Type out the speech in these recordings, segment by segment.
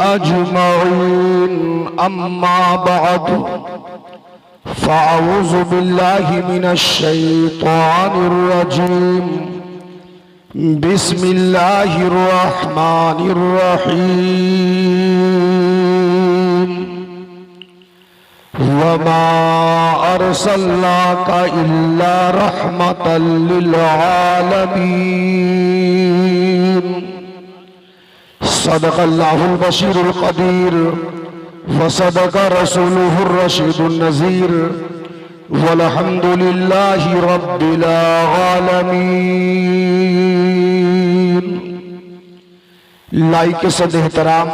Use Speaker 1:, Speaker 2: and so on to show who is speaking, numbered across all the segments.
Speaker 1: أجمعين أما بعد فأعوذ بالله من الشيطان الرجيم بسم الله الرحمن الرحيم وما أرسلناك إلا رحمة للعالمين صدق الله البشير القدير وصدق رسوله الرشيد النذير والحمد لله رب العالمين. لائق صد احترام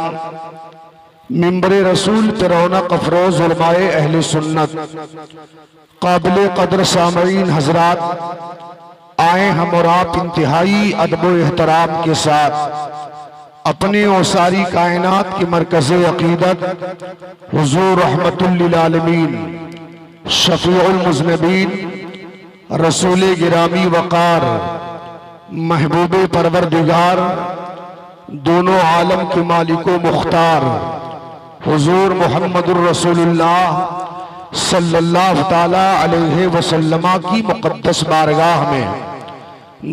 Speaker 1: ممبر رسول پر رونق افروز علماء اہل سنت قابل قدر سامعین حضرات، آئیں ہم اور آپ انتہائی ادب و احترام کے ساتھ اپنے اور ساری کائنات کی مرکز عقیدت حضور رحمت للعالمین شفیع المذنبین رسول گرامی وقار محبوب پروردگار دونوں عالم کے مالک و مختار حضور محمد الرسول اللہ صلی اللہ تعالی علیہ وسلم کی مقدس بارگاہ میں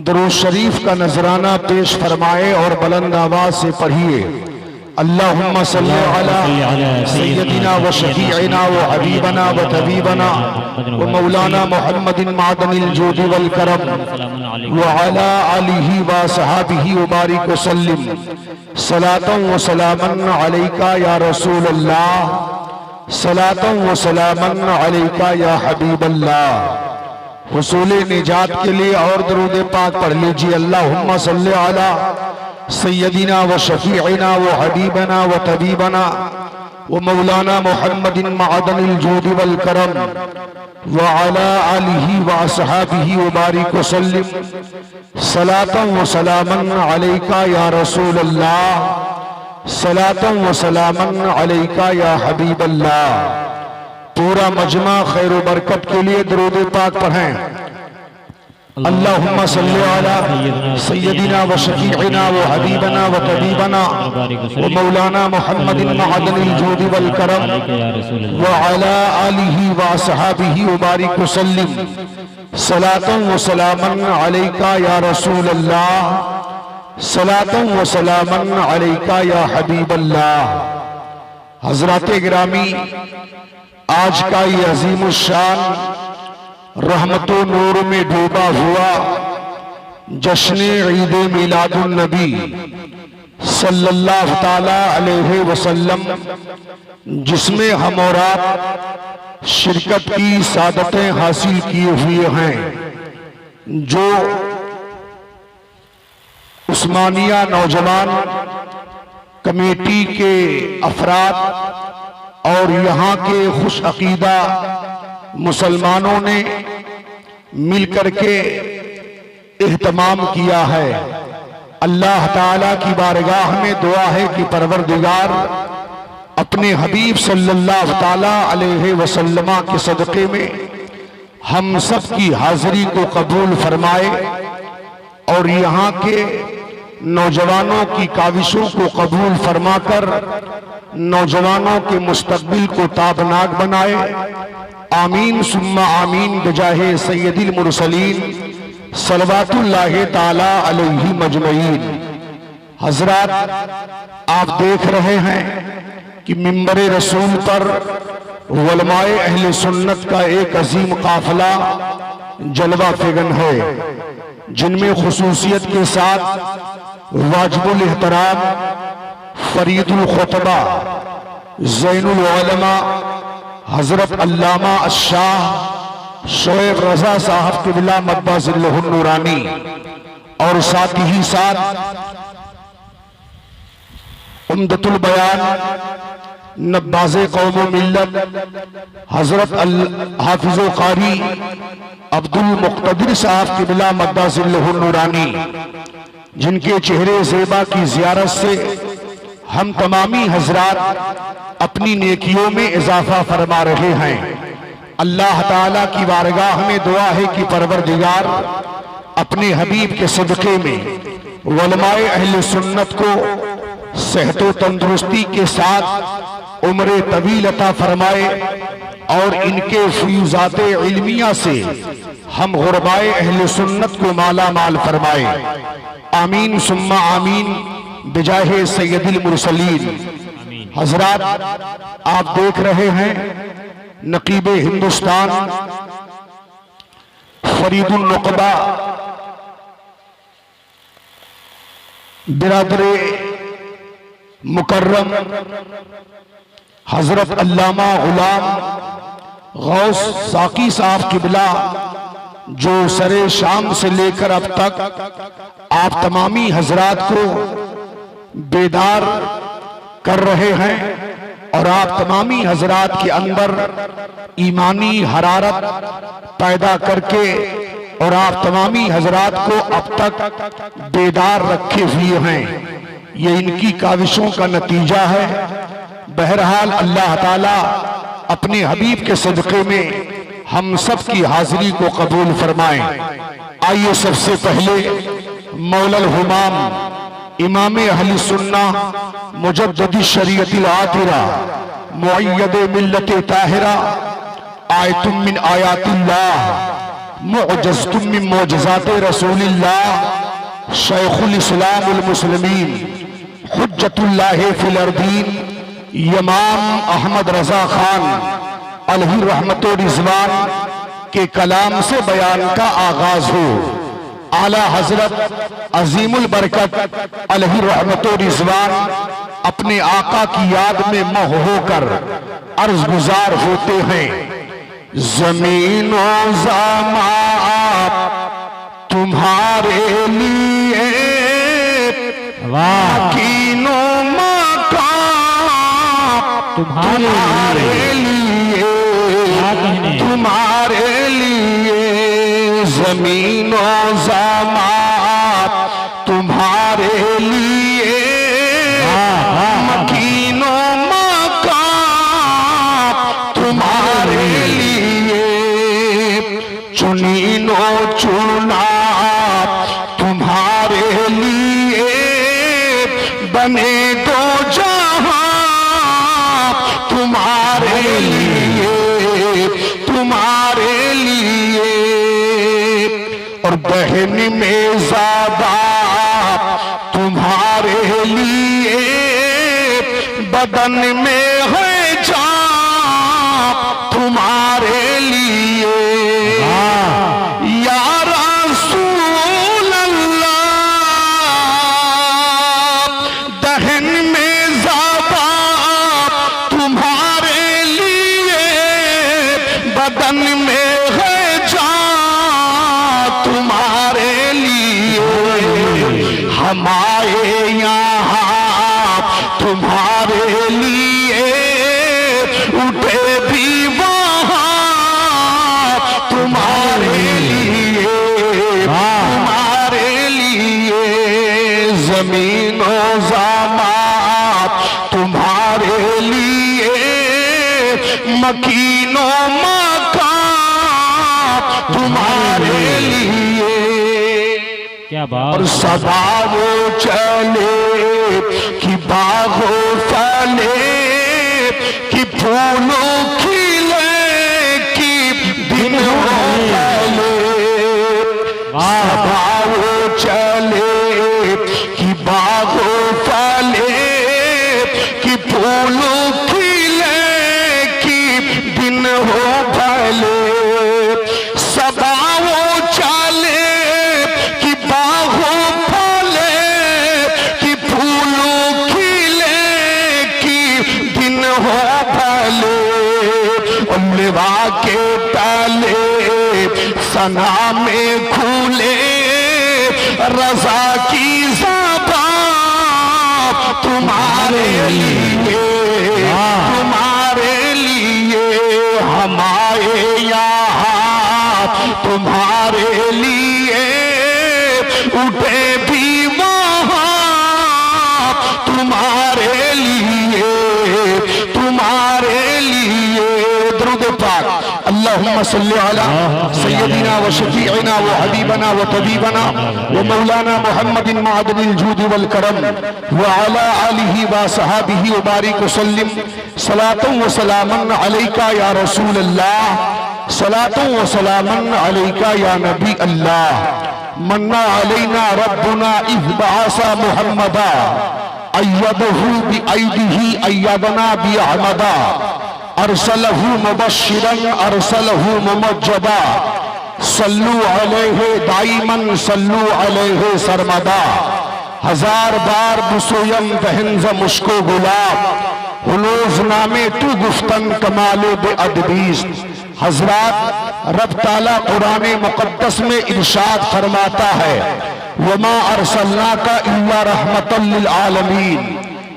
Speaker 1: درود شریف کا نذرانہ پیش فرمائے اور بلند آواز سے پڑھیے. اللہم صلی علی سیدنا و شفیعنا و حبیبنا و طبیبنا و مولانا محمد معدن الجود والکرم و علی آلہ و صحابہ و بارک وسلم صلاة و سلاما علیکہ یا رسول اللہ صلاة و سلاما علیکہ یا حبیب اللہ. حصول نجات کے لئے اور درود پاک پڑھ لیجئے. اللہم صلی علی سیدنا و شفیعنا و حبیبنا و طبیبنا و مولانا محمد معدن الجود والکرم و علی آلہ و اصحابہ و بارک وسلم صلاة و سلاما علیکہ یا رسول اللہ صلاة و سلاما علیکہ یا حبیب اللہ. پورا مجمع خیر و برکت کے لیے درود پاک پڑھیں. اللہم صلی علی سیدنا و شفیعنا و حبیبنا و طبیبنا و مولانا محمد معدن الجود والکرم و علی آلہ و اصحابہ و بارک وسلم صلاة و سلاما علیکہ یا رسول اللہ صلاة و سلاما علیکہ یا حبیب اللہ. حضرات گرامی، آج کا یہ عظیم الشان رحمت و نور میں ڈوبا ہوا جشن عید میلاد النبی صلی اللہ تعالی علیہ وسلم، جس میں ہم اور آپ شرکت کی سعادتیں حاصل کیے ہوئے ہیں، جو عثمانیہ نوجوان کمیٹی کے افراد اور یہاں کے خوش عقیدہ مسلمانوں نے مل کر کے اہتمام کیا ہے. اللہ تعالیٰ کی بارگاہ میں دعا ہے کہ پروردگار اپنے حبیب صلی اللہ تعالیٰ علیہ وسلم کے صدقے میں ہم سب کی حاضری کو قبول فرمائے اور یہاں کے نوجوانوں کی کاوشوں کو قبول فرما کر نوجوانوں کے مستقبل کو تابناک بنائے. آمین ثم آمین بجاہ سید المرسلین صلوات اللہ تعالی علیہ مجمعین. حضرات، آپ دیکھ رہے ہیں کہ ممبر رسول پر علماء اہل سنت کا ایک عظیم قافلہ جلوہ فگن ہے، جن میں خصوصیت کے ساتھ واجب الاحترام فرید الخطبہ زین العلماء حضرت علامہ الشاہ شعیب رضا صاحب قبلہ مدہ ظلہ النورانی، اور ساتھ ہی ساتھ عمدۃ البیان نباز قوم و ملت حضرت حافظ و قاری عبد المقتدر صاحب قبلہ مدہ ظلہ النورانی، جن کے چہرے زیبا کی زیارت سے ہم تمامی حضرات اپنی نیکیوں میں اضافہ فرما رہے ہیں. اللہ تعالیٰ کی بارگاہ میں دعا ہے کہ پروردگار اپنے حبیب کے صدقے میں علماء اہل سنت کو صحت و تندرستی کے ساتھ عمر طویل عطا فرمائے اور ان کے فیوزات علمیہ سے ہم غربائے اہل سنت کو مالا مال فرمائے، آمین ثم آمین بجاہ سید المرسلین۔ حضرات، آپ دیکھ رہے ہیں نقیب ہندوستان فرید النقبہ برادر مکرم حضرت علامہ غلام غوث ساقی صاحب قبلہ جو سر شام سے لے کر اب تک آپ تمامی حضرات کو بیدار کر رہے ہیں اور آپ تمامی حضرات کے اندر ایمانی حرارت پیدا کر کے اور آپ تمامی حضرات کو اب تک بیدار رکھے ہوئے ہیں، یہ ان کی کاوشوں کا نتیجہ ہے۔ بہرحال اللہ تعالیٰ اپنے حبیب کے صدقے میں ہم سب کی حاضری کو قبول فرمائیں۔ آئیے سب سے پہلے مولا الہمام امام اہل سنہ مجدد الشریعت العاطرہ مؤید ملت طاہرہ آیتم من آیات اللہ معجزتم من معجزات رسول اللہ شیخ الاسلام المسلمین حجت اللہ فی الارضین امام احمد رضا خان علیہ رحمت و رضوان کے کلام سے بیان کا آغاز ہو۔ اعلیٰ حضرت عظیم البرکت علیہ رحمت و رضوان اپنے آقا کی یاد میں مہ ہو کر عرض گزار ہوتے ہیں۔ زمین و زمان تمہارے لیے مکین و مکان تمہارے لیے تمہارے لیے زمین و زمان تمہارے لیے مکین و مکان تمہارے لیے چنین و چنا تمہارے لیے بنے دو جہاں تمہارے لیے تمہارے لیے اور بہن میں زیادہ تمہارے لیے بدن میں ہے جان تمہارے لیے یا رسول اللہ دہن میں زیادہ تمہارے لیے بدن میں ہے جان تمہارے لیے ہمارے یہاں تمہارے لیے اٹھے بھی وہاں تمہارے لیے تمہارے لیے زمین و زمان تمہارے لیے مکین و مکان تمہارے لیے
Speaker 2: کیا بات
Speaker 1: اور صدا وہ چلے کہ باغوں پھلے کہ پھولوں کھلے کہ دن پھلے صدا وہ چلے کہ باغوں پھلے کہ پھولوں کھلے کہ دن ہو پھلے صدا وہ چلے کہ باغوں پھلے کہ پھولوں کھلے کہ دن ہو پھلے اور لوا کے تلے ثنا میں کھولے رضا کی زبان تمہارے لیے تمہارے لیے ہمارے یہاں تمہارے لیے اٹھے بھی وہاں تمہارے لیے درود پاک اللہ اللهم صل على سيدنا وشفيعنا وحبيبنا وطبيبنا ومولانا محمد معدن الجود والكرم وعلى آله وصحابه وبارك وسلم صلاة وسلاما عليك يا رسول الله صلاة وسلاما عليك يا نبي الله من علينا ربنا إذ بعث محمدا أيده بأيده أيدنا بأحمدا أرسله مبشرا أرسله ممجدا صلوا عليه دائما صلوا عليه سرمدا ہزار بار بسویم دہن ز مشکو گلاب حلوز نامے تو گفتن کمال بے ادبیست حضرات رب تعالیٰ قرآن مقدس میں ارشاد فرماتا ہے وَمَا أَرْسَلْنَاكَ إِلَّا رَحْمَةً لِلْعَالَمِينَ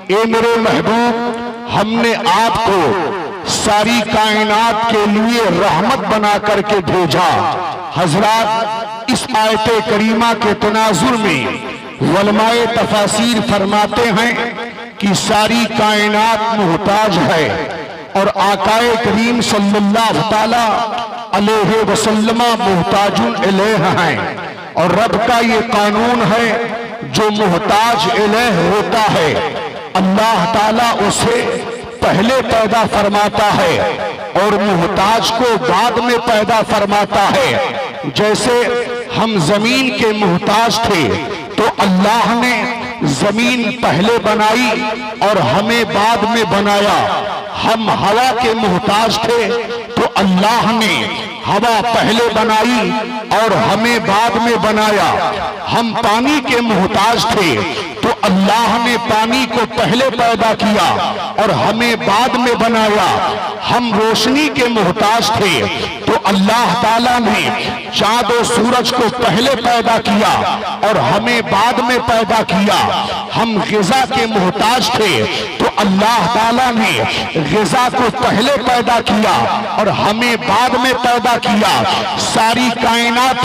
Speaker 1: اے میرے محبوب ہم نے آپ کو ساری کائنات کے لیے رحمت بنا کر کے بھیجا حضرات اس آیت کریمہ کے تناظر میں علماء تفاسیر فرماتے ہیں کہ ساری کائنات محتاج ہے اور آقا کریم صلی اللہ تعالی علیہ وسلم محتاج الیہ ہیں اور رب کا یہ قانون ہے جو محتاج الیہ ہوتا ہے اللہ تعالیٰ اسے پہلے پیدا فرماتا ہے اور محتاج کو بعد میں پیدا فرماتا ہے جیسے ہم زمین کے محتاج تھے تو اللہ نے زمین پہلے بنائی اور ہمیں بعد میں بنایا ہم ہوا کے محتاج تھے تو اللہ نے ہوا پہلے بنائی اور ہمیں بعد میں بنایا ہم پانی کے محتاج تھے تو اللہ نے پانی کو پہلے پیدا کیا اور ہمیں بعد میں بنایا ہم روشنی کے محتاج تھے تو اللہ تعالیٰ نے چاند و سورج کو پہلے پیدا کیا اور ہمیں بعد میں پیدا کیا ہم غذا کے محتاج تھے تو اللہ تعالیٰ نے غذا کو پہلے پیدا کیا اور ہمیں بعد میں پیدا کیا ساری کائنات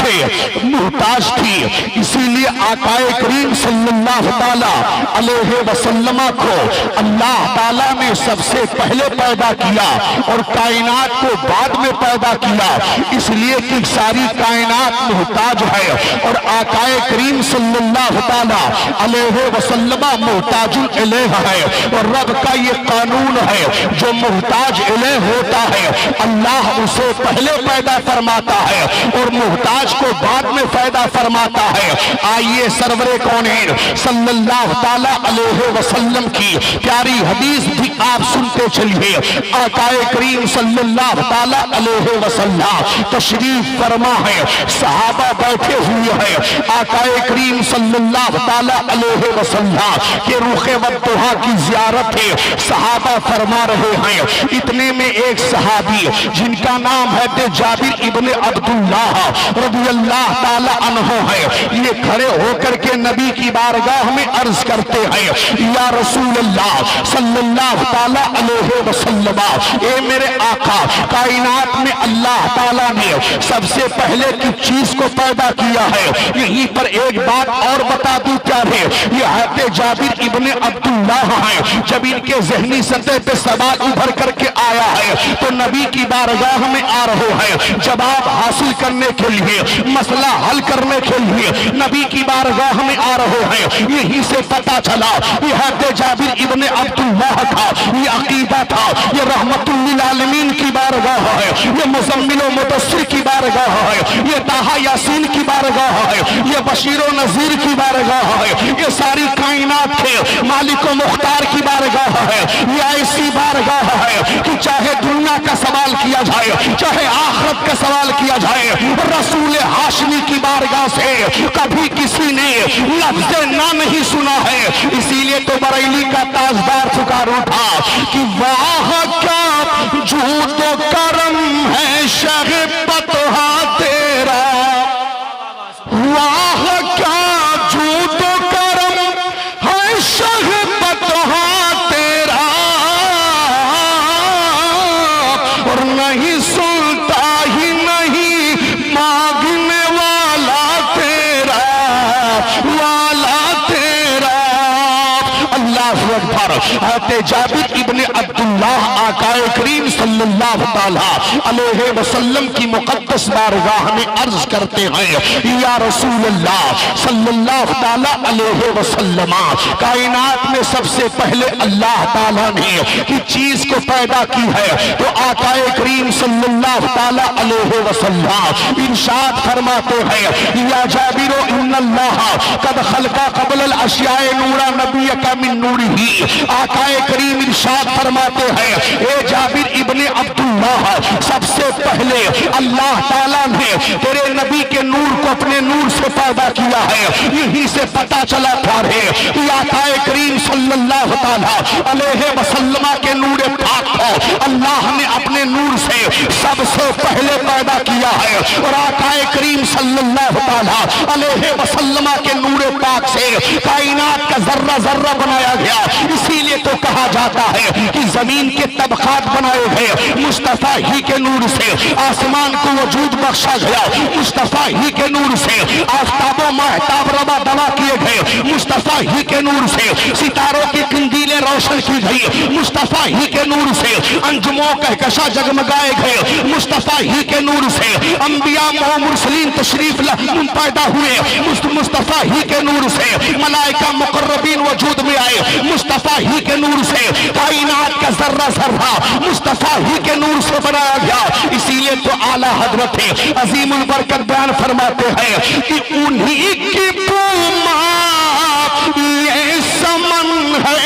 Speaker 1: محتاج تھی اسی لیے آقا کریم صلی اللہ تعالیٰ علیہ وسلم کو اللہ تعالیٰ نے سب سے پہلے پیدا کیا اور کائنات کو بعد میں پیدا کیا اس لیے کہ ساری کائنات محتاج ہے اور آقا کریم صلی اللہ تعالیٰ علیہ وسلم محتاج الیہ ہے اور رب کا یہ قانون ہے جو محتاج الیہ ہوتا ہے اللہ اسے پہلے پیدا فرماتا ہے اور محتاج کو بعد میں پیدا فرماتا ہے آئیے سرور کونین صلی اللہ تعالیٰ علیہ وسلم کی پیاری حدیث بھی آپ سنتے چلیے آقا کریم صلی اللہ تعالیٰ علیہ وسلم تشریف فرما ہے صحابہ بیٹھے ہوئے ہیں آقا کریم صلی اللہ تعالیٰ علیہ وسلم کے روح والضحا کی زیارت ہے صحابہ فرما رہے ہیں اتنے میں ایک صحابی جن کا نام ہے جابر ابن عبداللہ رضی اللہ تعالیٰ عنہ ہے یہ کھڑے ہو کر کے نبی کی بارگاہ میں عرض کرتے ہیں یا رسول اللہ صلی اللہ تعالیٰ علیہ وسلم اے میرے آقا کائنات میں اللہ تعالیٰ نے سب سے پہلے کس چیز کو پیدا کیا ہے یہیں پر ایک بات اور بتا دوں کیا ہے یہ حضرت جابر ابن عبداللہ ہیں جب ان کے ذہنی سطح پہ سوال ابھر کر کے آیا ہے تو نبی کی بارگاہ میں آ رہے ہیں جواب حاصل کرنے کے لیے مسئلہ حل کرنے کے لیے نبی کی بارگاہ میں آ رہے ہیں یہیں سے پتا چلا یہ حضرت جابر ابن عبداللہ تھا یہ عقیدہ تھا یہ رحمت للعالمین کی بارگاہ ہے یہ مزمل و مدثر کی بارگاہ ہے یہ طٰہٰ یاسین کی بارگاہ ہے یہ بشیر و نذیر کی بارگاہ ہے یہ ساری کائنات کے مالک و مختار کی بارگاہ ہے یہ ایسی بارگاہ ہے کہ چاہے دنیا کا سوال کیا جائے چاہے آخرت کا سوال کیا جائے رسول ہاشمی کی بارگاہ سے کبھی کسی نے لفظ نہ نہیں سنا ہے اسی لیے تو بریلی کا تاجدار پکار اٹھا کہ واہ کیا جھوٹ و کرم ہے شہ پتہا تیرا واہ کیا جھوٹ و کرم ہے شہ پتہا تیرا اور نہیں سنتا ہی نہیں مانگنے والا تیرا اللہ اکبر حضرت جابر ابن عبداللہ آقا کریم صلی اللہ تعالی علیہ وسلم کی مقدس بارگاہ میں عرض کرتے ہیں یا رسول اللہ صلی اللہ تعالی علیہ وسلم، کائنات میں سب سے پہلے اللہ تعالیٰ نے کس چیز کو پیدا کی ہے تو آقا کریم صلی اللہ تعالی علیہ وسلم ارشاد فرماتے ہیں یا جابر ان اللہ قد خلق قبل الاشیاء نورا نبی کا من نورہی۔ آقا کریم ارشاد فرماتے ہیں اے جابر ابن عبداللہ، سب سے پہلے اللہ تعالیٰ نے تیرے نبی کے نور کو اپنے نور سے پیدا کیا ہے۔ یہی سے پتا چلا پیارے کہ آقا کریم صلی اللہ تعالی علیہ وسلم کے نور پاک کو اللہ نے اپنے نور سے سب سے پہلے پیدا کیا ہے، اور آقا کریم صلی اللہ تعالی علیہ وسلم کے نور پاک سے کائنات کا ذرہ ذرہ بنایا گیا۔ اسی لیے تو کہا جاتا ہے کہ زمین کے طبقات بنائے گئے مصطفیٰ ہی کے نور سے، آسمان کو وجود بخشا گیا مصطفیٰ ہی کے نور سے، آفتاب و مہتاب روا دوا کیے گئے مصطفیٰ ہی کے نور سے، ستاروں کی قندیلیں روشن کی گئی مصطفیٰ ہی کے نور سے، انجموں کہکشاں جگمگائے گئے مصطفیٰ ہی کے نور سے، انبیاء و مرسلین تشریف پیدا ہوئے مصطفیٰ ہی کے نور سے، ملائکہ مقربین وجود میں آئے مصطفیٰ ہی کے نور سے، کائنات کا ذرہ ذرہ مصطفیٰ ہی کے نور سے بنایا گیا۔ اسی لیے تو اعلیٰ حضرت عظیم البرکت بیان فرماتے ہیں کہ انہی کی پوما یہ سمن ہے،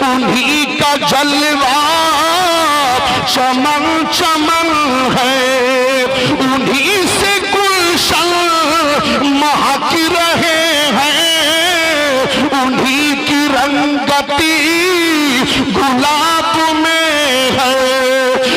Speaker 1: انہی کا جلوہ چمن چمن ہے، انہی سے گلشن مہک رہے ہیں، انہی کی رنگتی گلاب میں ہے۔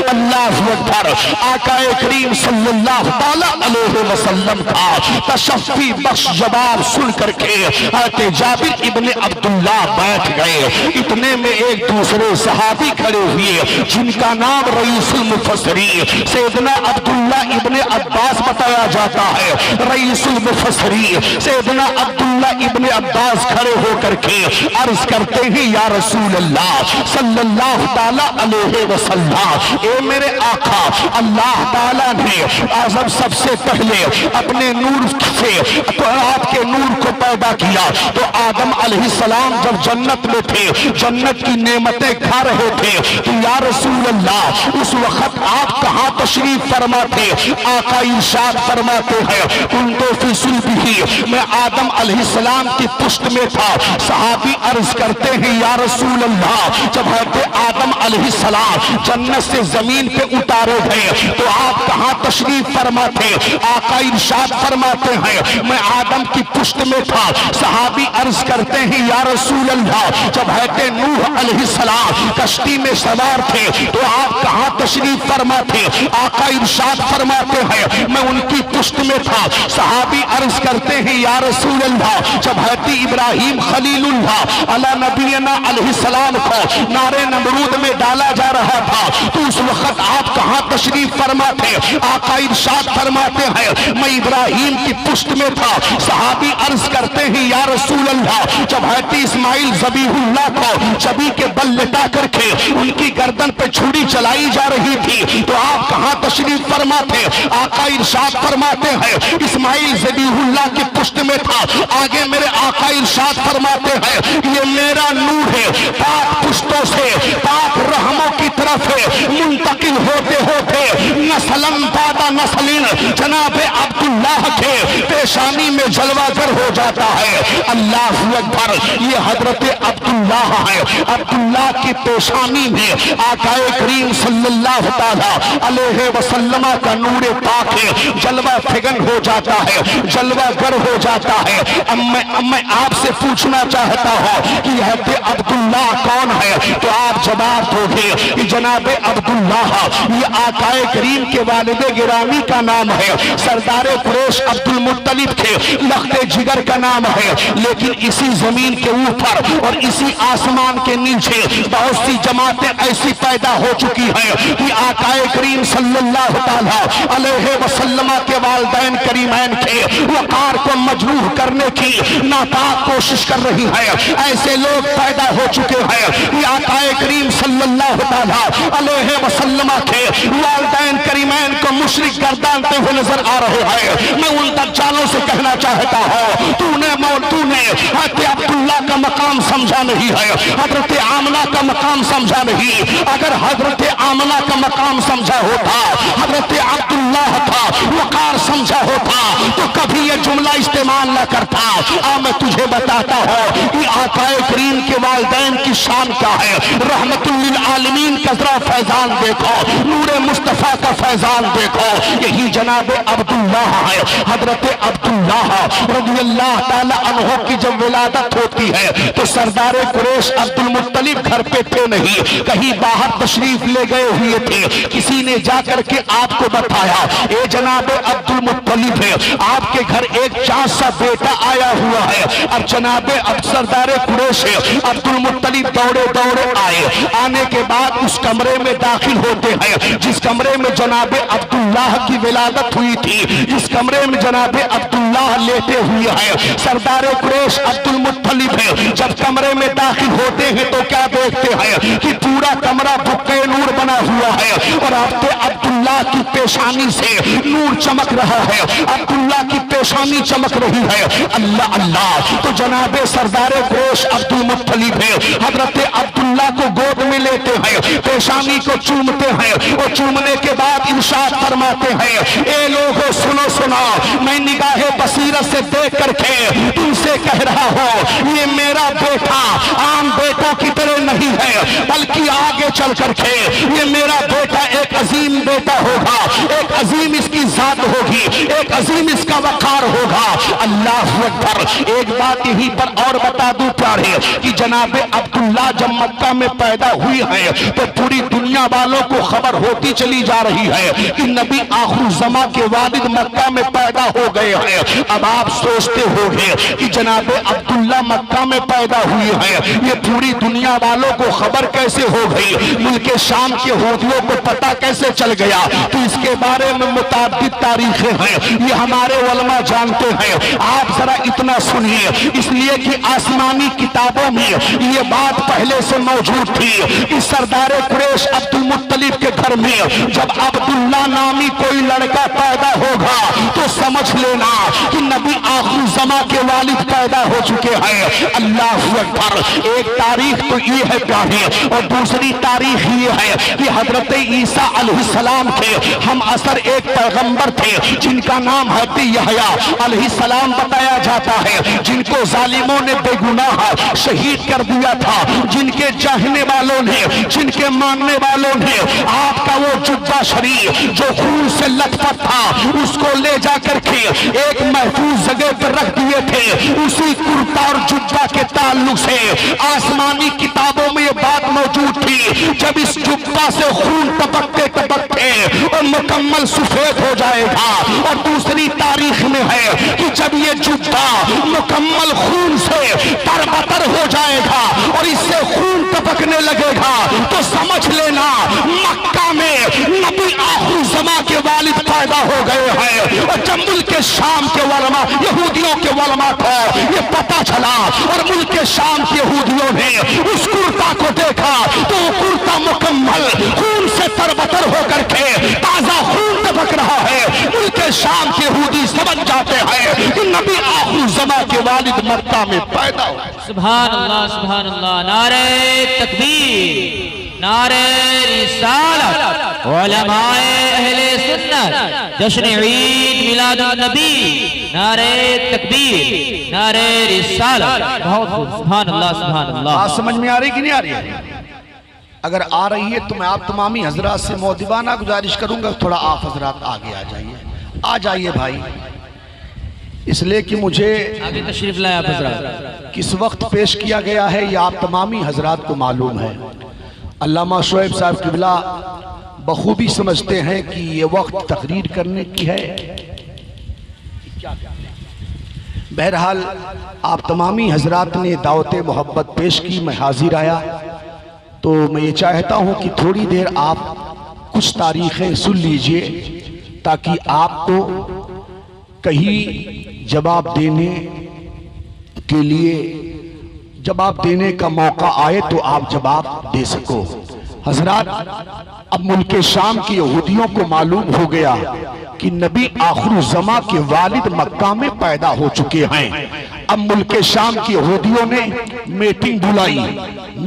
Speaker 1: اللہ اکبر۔ آقا کریم صلی اللہ تعالی علیہ وسلم کا تشفی بخش جواب سن کر کے حضرت جابر ابن عبداللہ بیٹھ گئے۔ اتنے میں ایک دوسرے صحابی کھڑے ہوئے جن کا نام رئیس المفسرین سیدنا عبداللہ ابن عباس بتایا جاتا ہے۔ رئیس المفسرین سیدنا عبداللہ ابن عباس کھڑے ہو کر کے عرض کرتے ہیں یا رسول اللہ صلی اللہ تعالی علیہ وسلم، اے میرے آقا، اللہ تعالیٰ نے اعظم سب سے پہلے اپنے نور سے تو آپ کے نور کو پیدا کیا تو آدم علیہ السلام جب جنت میں تھے، جنت کی نعمتیں کھا رہے تھے، تو یا رسول اللہ اس وقت آپ کہاں تشریف فرما تھے؟ آقا ارشاد فرماتے ہیں کنتو فی صلبہ، میں آدم علیہ السلام کی پشت میں تھا۔ صحابی عرض کرتے ہیں یا رسول اللہ جب حضرت آدم علیہ السلام جنت سے زمین پہ اتارے گئے تو آپ کہاں تشریف فرما تھے؟ آقا ارشاد فرماتے ہیں میں آدم کی پشت میں تھا۔ صحابی عرض کرتے ہیں یا رسول اللہ جب حضرت نوح علیہ السلام کشتی میں سوار تھے تو آپ کہاں تشریف فرما تھے؟ آقا ارشاد فرماتے ہیں میں ان کی پشت میں تھا۔ صحابی عرض کرتے ہیں یا رسول اللہ جب حضرت ابراہیم خلیل اللہ علی نبینا علیہ السلام کو نارے نمرود میں ڈالا جا رہا تھا تو اس وقت آپ کہاں تشریف فرما تھے؟ آقا ارشاد فرماتے ہیں میں ابراہیم کی پشت میں تھا۔ صحابی عرض کرتے ہیں یا رسول اللہ جب حضرت اسماعیل ذبیح اللہ کو چبی کے بل لٹا کر کے ان کی گردن پہ چھری چلائی جا رہی تھی تو آپ کہاں تشریف فرما تھے؟ آقا ارشاد فرماتے ہیں اسماعیل ذبیح اللہ کی پشت میں تھا۔ آگے میرے آقا ارشاد فرماتے ہیں یہ میرا نور ہے، پاک پشتوں سے پاک رحموں کی طرف ہے منتقل ہوتے ہوتے نسلن بعد نسلن جناب عبداللہ کے پیشانی میں جلوہ گر ہو جاتا ہے۔ اللہ اکبر۔ یہ حضرت عبداللہ ہے، عبداللہ کی پیشانی میں آقا کریم صلی اللہ تعالی علیہ وسلم کا نور پاک ہے، جلوہ فگن ہو جاتا ہے، جلوہ گر ہو جاتا ہے۔ اب میں آپ سے پوچھنا چاہتا ہوں کہ حضرت عبداللہ کون ہے تو آپ جواب دو گے کہ جناب عبداللہ یہ آقا کریم کے والد گرامی گرامی کا نام ہے، سردار قریش عبد المطلب کے لخت جگر کا نام ہے، لیکن اسی زمین کے اوپر اور اسی آسمان کے نیچے بہت سی جماعتیں ایسی پیدا ہو چکی ہیں کہ آقا کریم صلی اللہ علیہ وسلم کے والدین کریمین کے وقار کو مجروح کرنے کی ناپاک کوشش کر رہی ہے۔ ایسے لوگ پیدا ہو چکے ہیں کہ آقا کریم صلی اللہ علیہ وسلم کے والدین کریمین کو مشرک گردانتے ہوئے نظر آ رہے ہیں۔ میں ان دجالوں سے کہنا چاہتا ہوں، تو نے حضرت عبداللہ کا مقام سمجھا نہیں ہے، حضرت آمنہ کا مقام سمجھا نہیں۔ اگر حضرت آمنہ کا مقام سمجھا ہوتا، حضرت عبداللہ کا وقار سمجھا ہوتا تو کبھی یہ جملہ استعمال نہ کرتا۔ میں تجھے بتاتا ہوں کہ آقا کریم کے والدین کی شان کیا ہے۔ رحمت للعالمین کا ذرا فیضان دیکھو، نور مصطفیٰ کا فیضان دیکھو، یہی جناب عبداللہ ہے۔ حضرت عبداللہ رضی اللہ تعالی عنہ کی جب ولادت ہوتی ہے تو سردار قریش عبد المطلب گھر پہ تھے نہیں، کہیں باہر تشریف لے گئے ہوئے تھے۔ کسی نے جا کر کے آپ کو بتایا، اے جناب عبد المطلب ہے، آپ کے گھر ایک چاند سا بیٹا آیا ہوا ہے۔ اب جناب سردار قریش عبد المطلب دوڑے دوڑے آئے، آنے کے بعد اس کمرے میں داخل ہوتے ہیں جس کمرے میں جناب عبداللہ کی ولادت ہوئی تھی، جس کمرے میں جناب عبداللہ لیٹے ہوئے ہیں۔ سردار قریش عبد المطلب ہے، جب کمرے میں داخل ہوتے ہیں تو کیا دیکھتے ہیں کہ پورا کمرہ بھکے نور بنا ہوا ہے اور عبداللہ کی پیشانی سے نور چمک رہا ہے، عبداللہ کی پیشانی چمک رہی ہے۔ اللہ اللہ، تو جناب سردار قریش عبد المطلب ہے، حضرت عبداللہ کو گود میں لیتے ہیں، پیشانی کو چومتے ہیں اور چومنے کے بعد ارشاد فرماتے ہیں، اے لوگو سنو سنا، میں نگاہ بصیرت سے دیکھ کر کے تم سے کہہ رہا ہوں، یہ میرا بیٹا عام بیٹوں کی طرح نہیں ہے، بلکہ آگے چل کر کے یہ میرا بیٹا ایک عظیم بیٹا ہوگا، ایک عظیم اس کی ذات ہوگی، ایک عظیم اس کا وقار ہوگا۔ اللہ اکبر۔ ایک بات یہیں پر اور بتا دوں پیارے کہ جناب عبداللہ جب مکہ میں پیدا ہوئی ہے تو پوری دنیا والوں کو خبر ہوتی چلی جا رہی ہے کہ نبی آخر الزمان کے والد مکہ میں پیدا ہو گئے ہیں۔ اب آپ سوچتے ہوگے کہ جناب عبداللہ مکہ میں پیدا ہوئی ہے، یہ پوری دنیا والوں کو خبر کیسے ہو گئی، ملک شام کے یہودیوں کو پتہ کیسے چل گیا؟ تو اس کے بارے میں متعدد تاریخیں ہیں، یہ ہمارے علماء جانتے ہیں۔ آپ ذرا اتنا سنیے، اس لیے کہ آسمانی کتابوں میں یہ بات پہلے سے موجود تھی کہ سردار قریش عبد المطلب کے گھر میں جب عبداللہ نامی کوئی لڑکا پیدا ہوگا تو سمجھ لینا کہ نبی آخر الزمان کے والد پیدا ہو چکے ہیں۔ اللہ اکبر۔ ایک تاریخ تو یہ ہے پیارے، اور دوسری تاریخ یہ ہے کہ حضرت عیسیٰ علیہ السلام کے ہم اثر ایک پیغمبر تھے جن کا نام حضرت یحییٰ علیہ السلام بتایا جاتا ہے، جن کو ظالموں نے بے گناہ شہید کر دیا تھا، جن کے چاہنے والوں نے، جن کے ماننے والوں نے آپ کا وہ جبہ شریف جو خون سے لت پت تھا اس کو لے جا کر کے ایک محفوظ جگہ پر رکھ دیے تھے۔ اسی کرتا اور جبہ کے تعلق سے آسمانی کتابوں میں یہ بات موجود تھی، جب اس جبہ سے خون ٹپکتے ٹپکتے اور مکمل سفید ہو جائے گا۔ اور دوسری تاریخ میں ہے کہ جب یہ جبہ مکمل خون سے تربتر ہو جائے گا اور اس سے خون ٹپکنے لگے گا تو سمجھ لینا مکہ میں نبی آخر الزمان کے والد پیدا ہو گئے ہیں۔ اور جب ملک شام کے علماء، یہودیوں کے علماء کو یہ پتہ چلا اور ملک شام کے یہودیوں نے اس کرتا کو دیکھا تو وہ کرتا مکمل خون سے تربتر ہو کر کے تازہ خون ٹپک رہا ہے۔ ملک شام کے یہودی سمجھ جاتے ہیں کہ نبی آخر الزمان کے والد مکہ میں پیدا ہو۔
Speaker 2: سبحان اللہ سبحان اللہ، نعرہ تکبیر، نعرہ رسالت، علماء اہل سنت، جشن عید میلاد النبی، نعرہ تکبیر، نعرہ رسالت۔ بہت خوب، سبحان اللہ سبحان اللہ۔
Speaker 1: بات سمجھ میں آ رہی کہ نہیں آ رہی ہے؟ اگر آ رہی ہے تو میں آپ تمامی حضرات سے مؤدبانہ گزارش کروں گا تھوڑا آپ حضرات آگے آ جائیے بھائی، اس لیے کہ مجھے
Speaker 2: آگے تشریف لائے آپ حضرات۔
Speaker 1: کس وقت پیش کیا گیا ہے یہ آپ تمامی حضرات کو معلوم ہے۔ علامہ شعیب صاحب قبلہ بخوبی سمجھتے ہیں کہ یہ وقت تقریر کرنے کی ہے. بہرحال آپ تمامی حضرات نے دعوت محبت پیش کی، میں حاضر آیا. تو میں یہ چاہتا ہوں کہ تھوڑی دیر آپ کچھ تاریخیں سن لیجئے تاکہ آپ کو کہیں جواب دینے کے لیے جواب دینے کا موقع آئے تو آپ جواب دے سکو. حضرات، اب ملک شام کی یہودیوں کو معلوم ہو گیا کہ نبی آخر الزماں کے والد مکہ میں پیدا ہو چکے ہیں. اب ملک شام کی یہودیوں نے میٹنگ بلائی،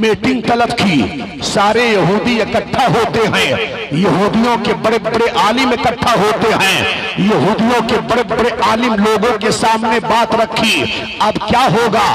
Speaker 1: میٹنگ طلب کی. سارے یہودی اکٹھا ہوتے ہیں، یہودیوں کے بڑے بڑے عالم اکٹھا ہوتے ہیں. یہودیوں کے بڑے بڑے عالم لوگوں کے سامنے بات رکھی. اب کیا ہوگا؟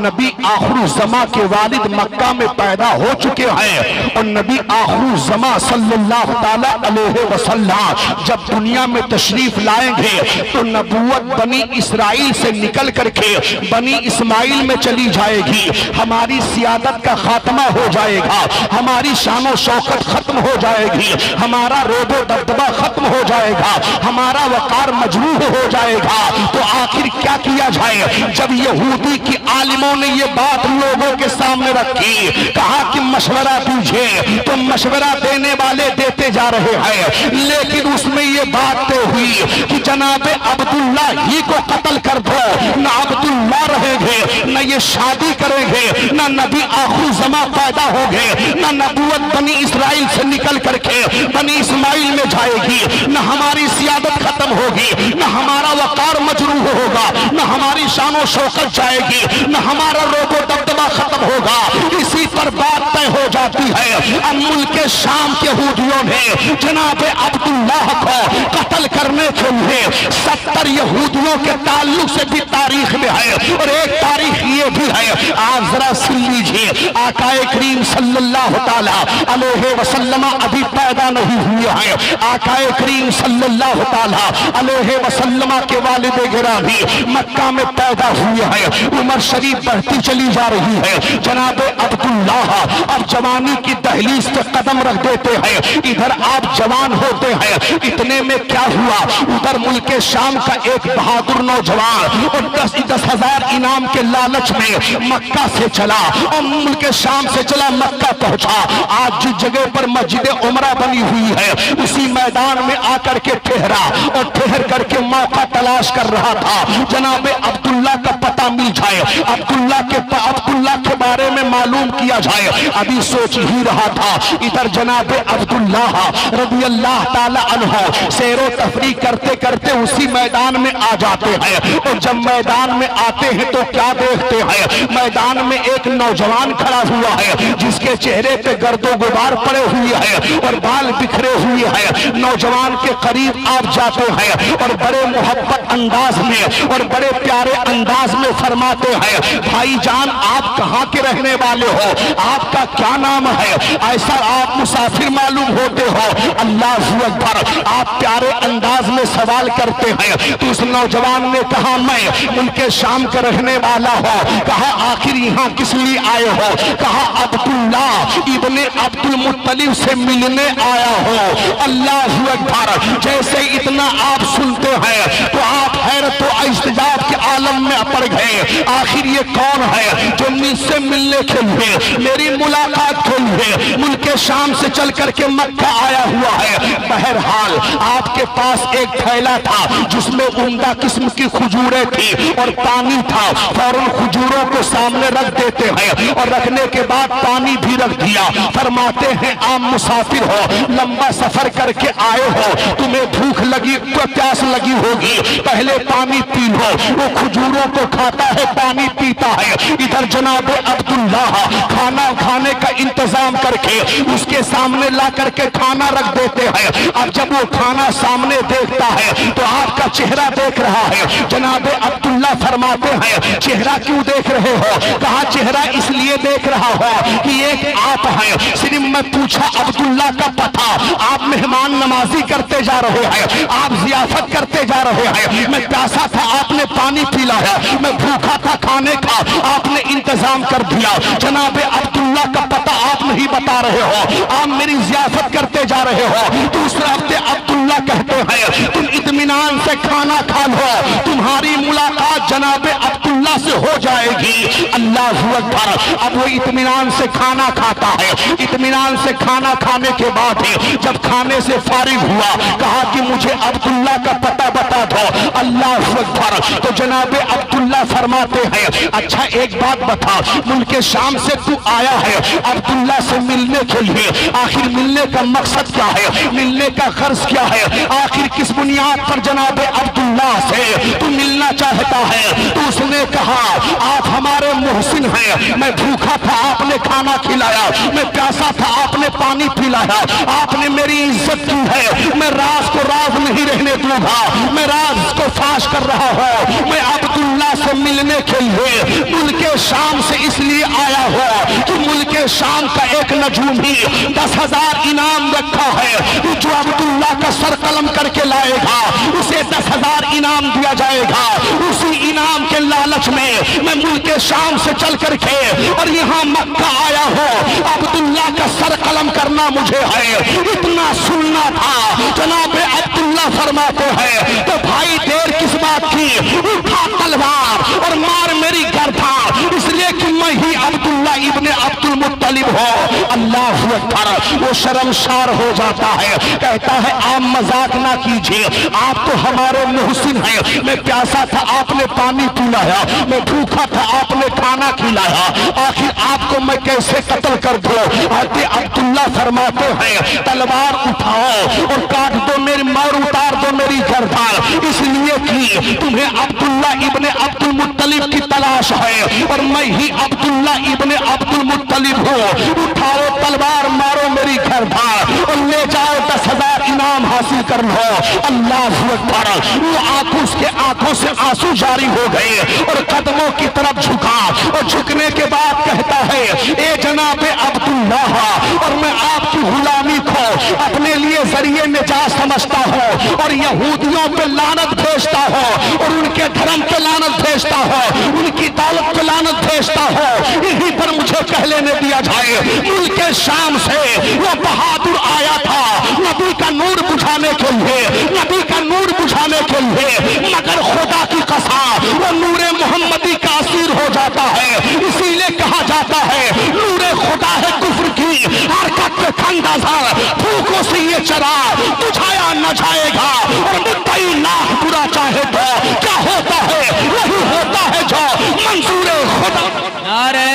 Speaker 1: نبی آخر الزماں کے والد مکہ میں پیدا ہو چکے ہیں اور نبی آخر الزماں صلی اللہ تعالی علیہ وسلم جب دنیا میں تشریف لائیں گے تو نبوت بنی اسرائیل سے نکل کر کے بنی اسماعیل میں چلی جائے گی. ہماری سیادت کا خاتمہ ہو جائے گا، ہماری شان و شوکت ختم ہو جائے گی، ہمارا روب و دبدبہ ختم ہو جائے گا، ہمارا وقار مجروح ہو جائے گا. تو آخر کیا کیا جائے؟ جب یہودی کی عالموں نے یہ بات لوگوں کے سامنے رکھی، کہا کہ مشورہ دیجئے، تو مشورہ دینے والے دیتے جا رہے ہیں، لیکن اس میں یہ بات طے ہوئی کہ جناب عبداللہ ہی کو قتل کر دو. نہ عبداللہ رہیں گے، نہ یہ شادی کریں گے، نہ نبی آخر زمان پیدا ہو گے، نہ نبوت بنی اسرائیل سے نکل کر کے بنی اسماعیل میں جائے گی، نہ ہماری سیادت ختم ہوگی، نہ ہمارا وقار مجروح ہوگا، نہ ہماری شان و شوکت جائے گی، نہ ہمارا روب و دبدبہ ختم ہوگا. اسی پر بات طے ہو جاتی ہے. اب ملک شام کے یہودیوں نے جناب عبداللہ کو قتل کرنے کے لیے 70 یہودیوں کے تعلق سے بھی تاریخ میں ہے. اور ایک تاریخ یہ بھی ہے، آپ ذرا سن لیجئے. آقا کریم صلی اللہ تعالی علیہ وسلم ابھی پیدا نہیں ہوئے ہیں. آقا کریم صلی اللہ تعالی علیہ وسلم کے والد گرامی مکہ میں پیدا ہوئے ہیں. عمر شریف بڑھتی چلی جا رہی ہے. جناب عبداللہ اب جوانی کی دہلیز پہ قدم رکھ دیتے ہیں. ادھر آپ جوان ہوتے ہیں. اتنے میں کیا ہوا؟ ادھر ملک شام کا ایک بہادر نوجوان اور 10,000 انعام کے لالچ میں مکہ سے چلا اور ملک شام سے چلا مکہ پہنچا. آج جس جگہ پر مسجد عمرہ بنی ہوئی ہے اسی میدان میں آ کر کے ٹھہرا اور ٹھہر کر کے موقع تلاش کر رہا تھا جناب عبداللہ کا پتہ مل جائے، عبداللہ کے بارے میں معلوم کیا جائے. ابھی سوچ ہی رہا تھا، ادھر جناب عبداللہ رضی اللہ تعالی عنہ سیر و تفریح کرتے کرتے اسی میدان میں آ جاتے ہیں. اور جب میدان میں آتے ہیں تو کیا دیکھتے ہیں؟ میدان میں ایک نوجوان کھڑا ہوا ہے جس کے چہرے پہ گرد و غبار پڑے ہوئے ہیں اور بال بکھرے ہوئے ہیں. نوجوان کے قریب آپ جاتے ہیں اور بڑے محبت انداز میں اور بڑے پیارے انداز میں فرماتے ہیں، بھائی جان آپ کہاں کے رہنے والے ہو؟ آپ کا کیا نام ہے؟ ایسا آپ مسافر معلوم ہوتے ہو. اللہ اکبر. آپ پیارے انداز میں سوال کرتے ہیں تو اس نوجوان نے کہا میں ملک شام کا رہنے والا ہوں. کہا آخر یہاں کس لیے آئے ہو؟ کہا عبداللہ ابن عبد المطلب سے ملنے آیا ہو. اللہ اکبر. جیسے اتنا آپ سنتے ہیں تو آپ حیرت و اعجاز کے عالم میں پڑ گئے. آخر یہ کون ہے جو مجھ سے ملنے کے لیے میری ملاقات کے لیے ملک شام سے چل کر کے مکہ آیا ہوا ہے؟ بہرحال آپ کے پاس ایک تھیلا تھا جس میں عمدہ قسم کی کھجوریں تھی اور پانی تھا. فوراً کھجوروں کو سامنے رکھ دیتے ہیں اور رکھنے کے بعد پانی بھی رکھ دیا. فرماتے ہیں عام مسافر ہو، لمبا سفر کر کے آئے ہو، تمہیں بھوک لگی، پیاس لگی ہوگی، پہلے پانی پی لو. وہ کھجوروں کو کھاتا ہے، پانی پیتا ہے. ادھر جناب عبداللہ کھانا کھانے کا انتظام کر کے اس کے سامنے لا کر کے کھانا رکھ دیتے ہیں. اب جب وہ کھانا سامنے دیکھتا ہے تو آپ کا چہرہ دیکھ رہا ہے. جناب عبداللہ فرماتے ہیں چہرہ کیوں دیکھ رہے ہو؟ کہا چہرہ اس لیے دیکھ رہا ہو کہ ایک آپ ہیں. صرف میں پوچھا عبداللہ کا پتہ. آپ مہمان نوازی کرتے جا رہے ہیں، آپ ضیافت کرتے جا رہے ہیں. میں پیاسا تھا، آپ نے پانی پیلا ہے. میں بھوکا تھا، کھانے کا آپ نے انتظام کر دیا. جناب عبداللہ کا پتہ آپ نہیں بتا رہے ہو، آپ میری ضیافت کرتے جا رہے ہو۔ دوسرے ہفتے عبداللہ کہتے ہیں تم اطمینان سے کھانا کھا لو، تمہاری ملاقات جناب عبداللہ سے ہو جائے گی۔ اللہ اکبر۔ اب وہ اطمینان سے کھانا کھاتا ہے، اطمینان سے کھانا کھانے کے بعد جب کھانے سے فارغ ہوا کہا کہ مجھے عبداللہ کا پتہ بتا دو۔ اللہ اکبر۔ تو جناب عبداللہ فرماتے ہیں اچھا ایک بات بتا، ملک شام سے تو آیا ہے عبداللہ سے ملنے کے لیے، آخر ملنے کا مقصد کیا ہے، ملنے کا غرض کیا ہے، آخر کس بنیاد پر جناب عبداللہ سے تو ملنا چاہتا ہے؟ تو اس نے کہا آپ ہمارے محسن ہیں، میں بھوکا تھا آپ نے کھانا کھلایا، میں پیاسا تھا آپ نے پانی پلایا، آپ نے میری عزت کی ہے، میں راز کو راز نہیں رہنے دوں گا، میں راز کو فاش کر رہا ہوں۔ میں عبداللہ سے ملنے کے لیے ملک شام سے اس لیے آیا ہوں کہ ملک شام کا ایک نجوم ہی 10,000 انعام رکھا ہے، جو عبداللہ کا سر قلم کر کے لائے گا اسے 10,000 انعام دیا جائے گا۔ اسی انعام کے لالچ میں میں ملک شام سے چل کر کے اور یہاں مکہ آیا ہوں، عبداللہ کا سر قلم کرنا مجھے ہے، اتنا سننا تھا۔ جناب عبداللہ فرماتے ہیں تو بھائی دیر کس بات کی، اٹھا تلوار اور مار میری گردن، اس لیے کہ میں ہی عبداللہ ابن عبد المطلب ہوں۔ اللہ اکبر۔ وہ شرمسار ہو جاتا ہے، کہتا ہے آپ مذاق نہ کیجیے، آپ تو ہمارے محسن ہیں، میں پیاسا تھا آپ نے پانی پلایا، میں بھوکا تھا آپ نے کھانا کھلایا، آخر آپ کو میں کیسے قتل کر دوں؟ عبداللہ فرماتے ہیں تلوار اٹھاؤ اور کاٹ دو میری مار، اتار دو میری گردن، اس لیے کہ تمہیں عبداللہ ابن عبد المطلب کی تلاش ہے اور میں ہی عبداللہ ابن عبد المطلب ہوں۔ اٹھاؤ تلوار مارو میری گردن اور لے جاؤ 10,000 انعام حاصل کر لو۔ اللہ اکبر۔ وہ اس کے آنکھوں سے آنسو جاری ہو گئے اور قدموں کی طرف جھکا اور جھکنے کے بعد کہتا ہے اے جناب عبداللہ، اور میں آپ کی غلامی کو اپنے لیے ذریعے نجات سمجھتا ہوں اور یہودیوں پہ لعنت بھیجتا ہوں اور ان کے دھرم پہ لعنت بھیجتا ہوں، ان کی دولت پہ لعنت بھیجتا ہوں، یہیں پر مجھے کہہ لینے دیا جائے ملک شام سے وہ بہادر آیا تھا نبی کا نور بجھانے کے لیے، نبی کا نور بجھانے کے لیے، مگر خدا کی قسم وہ نور محمدی کا اسیر ہو جاتا ہے۔ اسی لیے کہا جاتا ہے نور خدا ہے کفر کی حرکت پہ ٹھنڈا سا، بھوکوں سے یہ چرا بجھایا نہ جائے گا، اور مدعی لاکھ برا چاہے تو کیا ہوتا ہے وہی ہوتا ہے جو منظور خدا۔
Speaker 2: نعرہ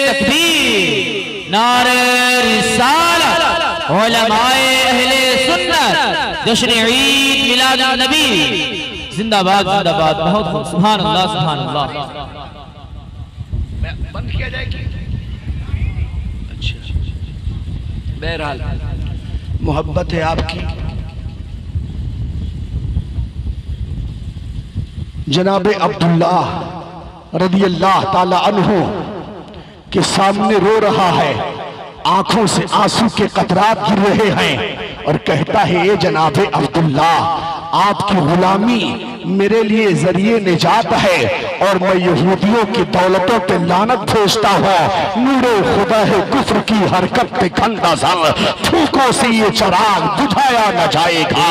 Speaker 2: تکبیر، نعرہ رسالت، علماء اہل سنت، جشن عید میلاد النبی، زندہ باد زندہ باد، بہت خوب، سبحان اللہ سبحان اللہ۔
Speaker 1: بند کیا جائے گی؟ اچھا بہرحال محبت ہے آپ کی۔ جناب عبداللہ رضی اللہ تعالی عنہ کے سامنے رو رہا ہے، آنکھوں سے آنسو کے قطرات گر رہے ہیں اور کہتا ہے اے جناب عبداللہ، آپ کی غلامی میرے لیے ذریعے نجات ہے اور میں یہودیوں کی دولتوں پہ لعنت بھیجتا ہوں، نور خدا ہے کفر کی حرکت پہ کھنڈا سر، پھوکوں سے یہ چراغ بجھایا نہ جائے گا۔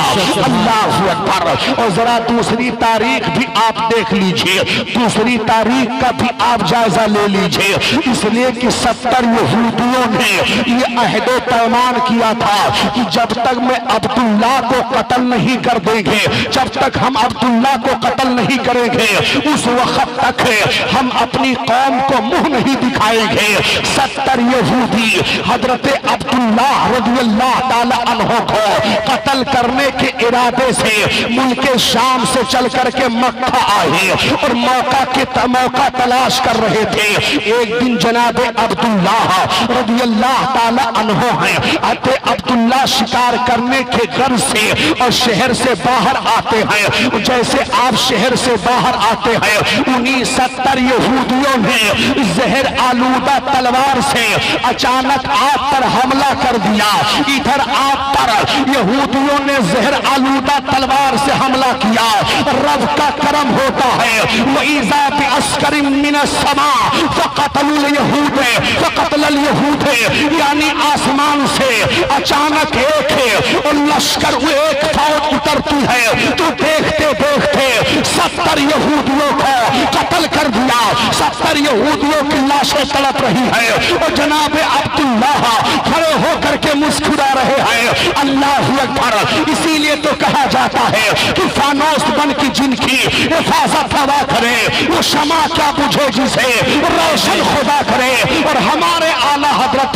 Speaker 1: اللہ اکبر۔ اور ذرا دوسری تاریخ بھی آپ دیکھ لیجئے، دوسری تاریخ کا بھی آپ جائزہ لے لیجئے، اس لیے کہ 70 یہودیوں نے یہ عہد و پیمان کیا تھا کہ جب تک میں عبداللہ کو قتل نہیں کر دیں گے، جب تک ہم عبداللہ کو قتل نہیں کریں گے، اس وقت تک ہم اپنی قوم کو منہ نہیں دکھائیں گے۔ 70 یہودی حضرت عبداللہ رضی اللہ تعالی عنہ کو قتل کرنے کے ارادے سے ملک شام سے چل کر کے مکہ آئے اور موقع تلاش کر رہے تھے۔ ایک دن جناب عبداللہ رضی اللہ تعالی عنہ ہیں، عبداللہ شکار کرنے کے غرض سے اور شہر سے باہر آتے ہیں، جیسے جیسے آپ شہر سے باہر آتے ہیں انہی 70 یہودیوں نے زہر آلودہ تلوار سے اچانک آپ پر حملہ کر دیا. ادھر آپ پر یہودیوں نے زہر آلودہ تلوار سے حملہ کیا. رب کا کرم ہوتا ہے وَإِذَا بِعَسْكَرٍ مِّنَ السَّمَاءِ فَقَتَلُوا الْيَهُودَ فَقَتَلَ الْيَهُودَ یعنی آسمان سے اچانک ایک لشکر ایک فوج اترتی ہے تو دیکھتے دیکھتے 70 یہودیوں کو قتل کر دیا. 70 یہودیوں کی لاشیں تڑپ رہی ہے اور جناب عبداللہ کھڑے ہو کر کے مسکرا رہے ہیں. اللہ اکبر. اسی لیے تو کہا جاتا ہے کہ فانوس بن کی جن کی حفاظت ہوا کرے وہ شمع کیا بجھے جسے روشن خدا کرے. اور ہمارے اعلیٰ حضرت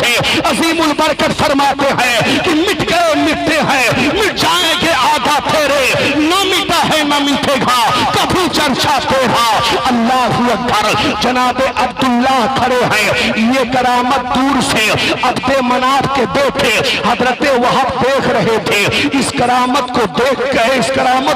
Speaker 1: عظیم البرکت فرماتے ہیں کہ مٹ گئے مٹتے ہیں مٹ جائیں گے آدھا تیرے نہ مٹا ہے نہ مٹے گا کبھی چرچا تیرا. اللہ اکبر. جناب عبداللہ کھڑے ہیں. یہ کرامت دور سے عبد مناف کے بیٹے حضرت وہب دیکھ رہے تھے. اس کرامت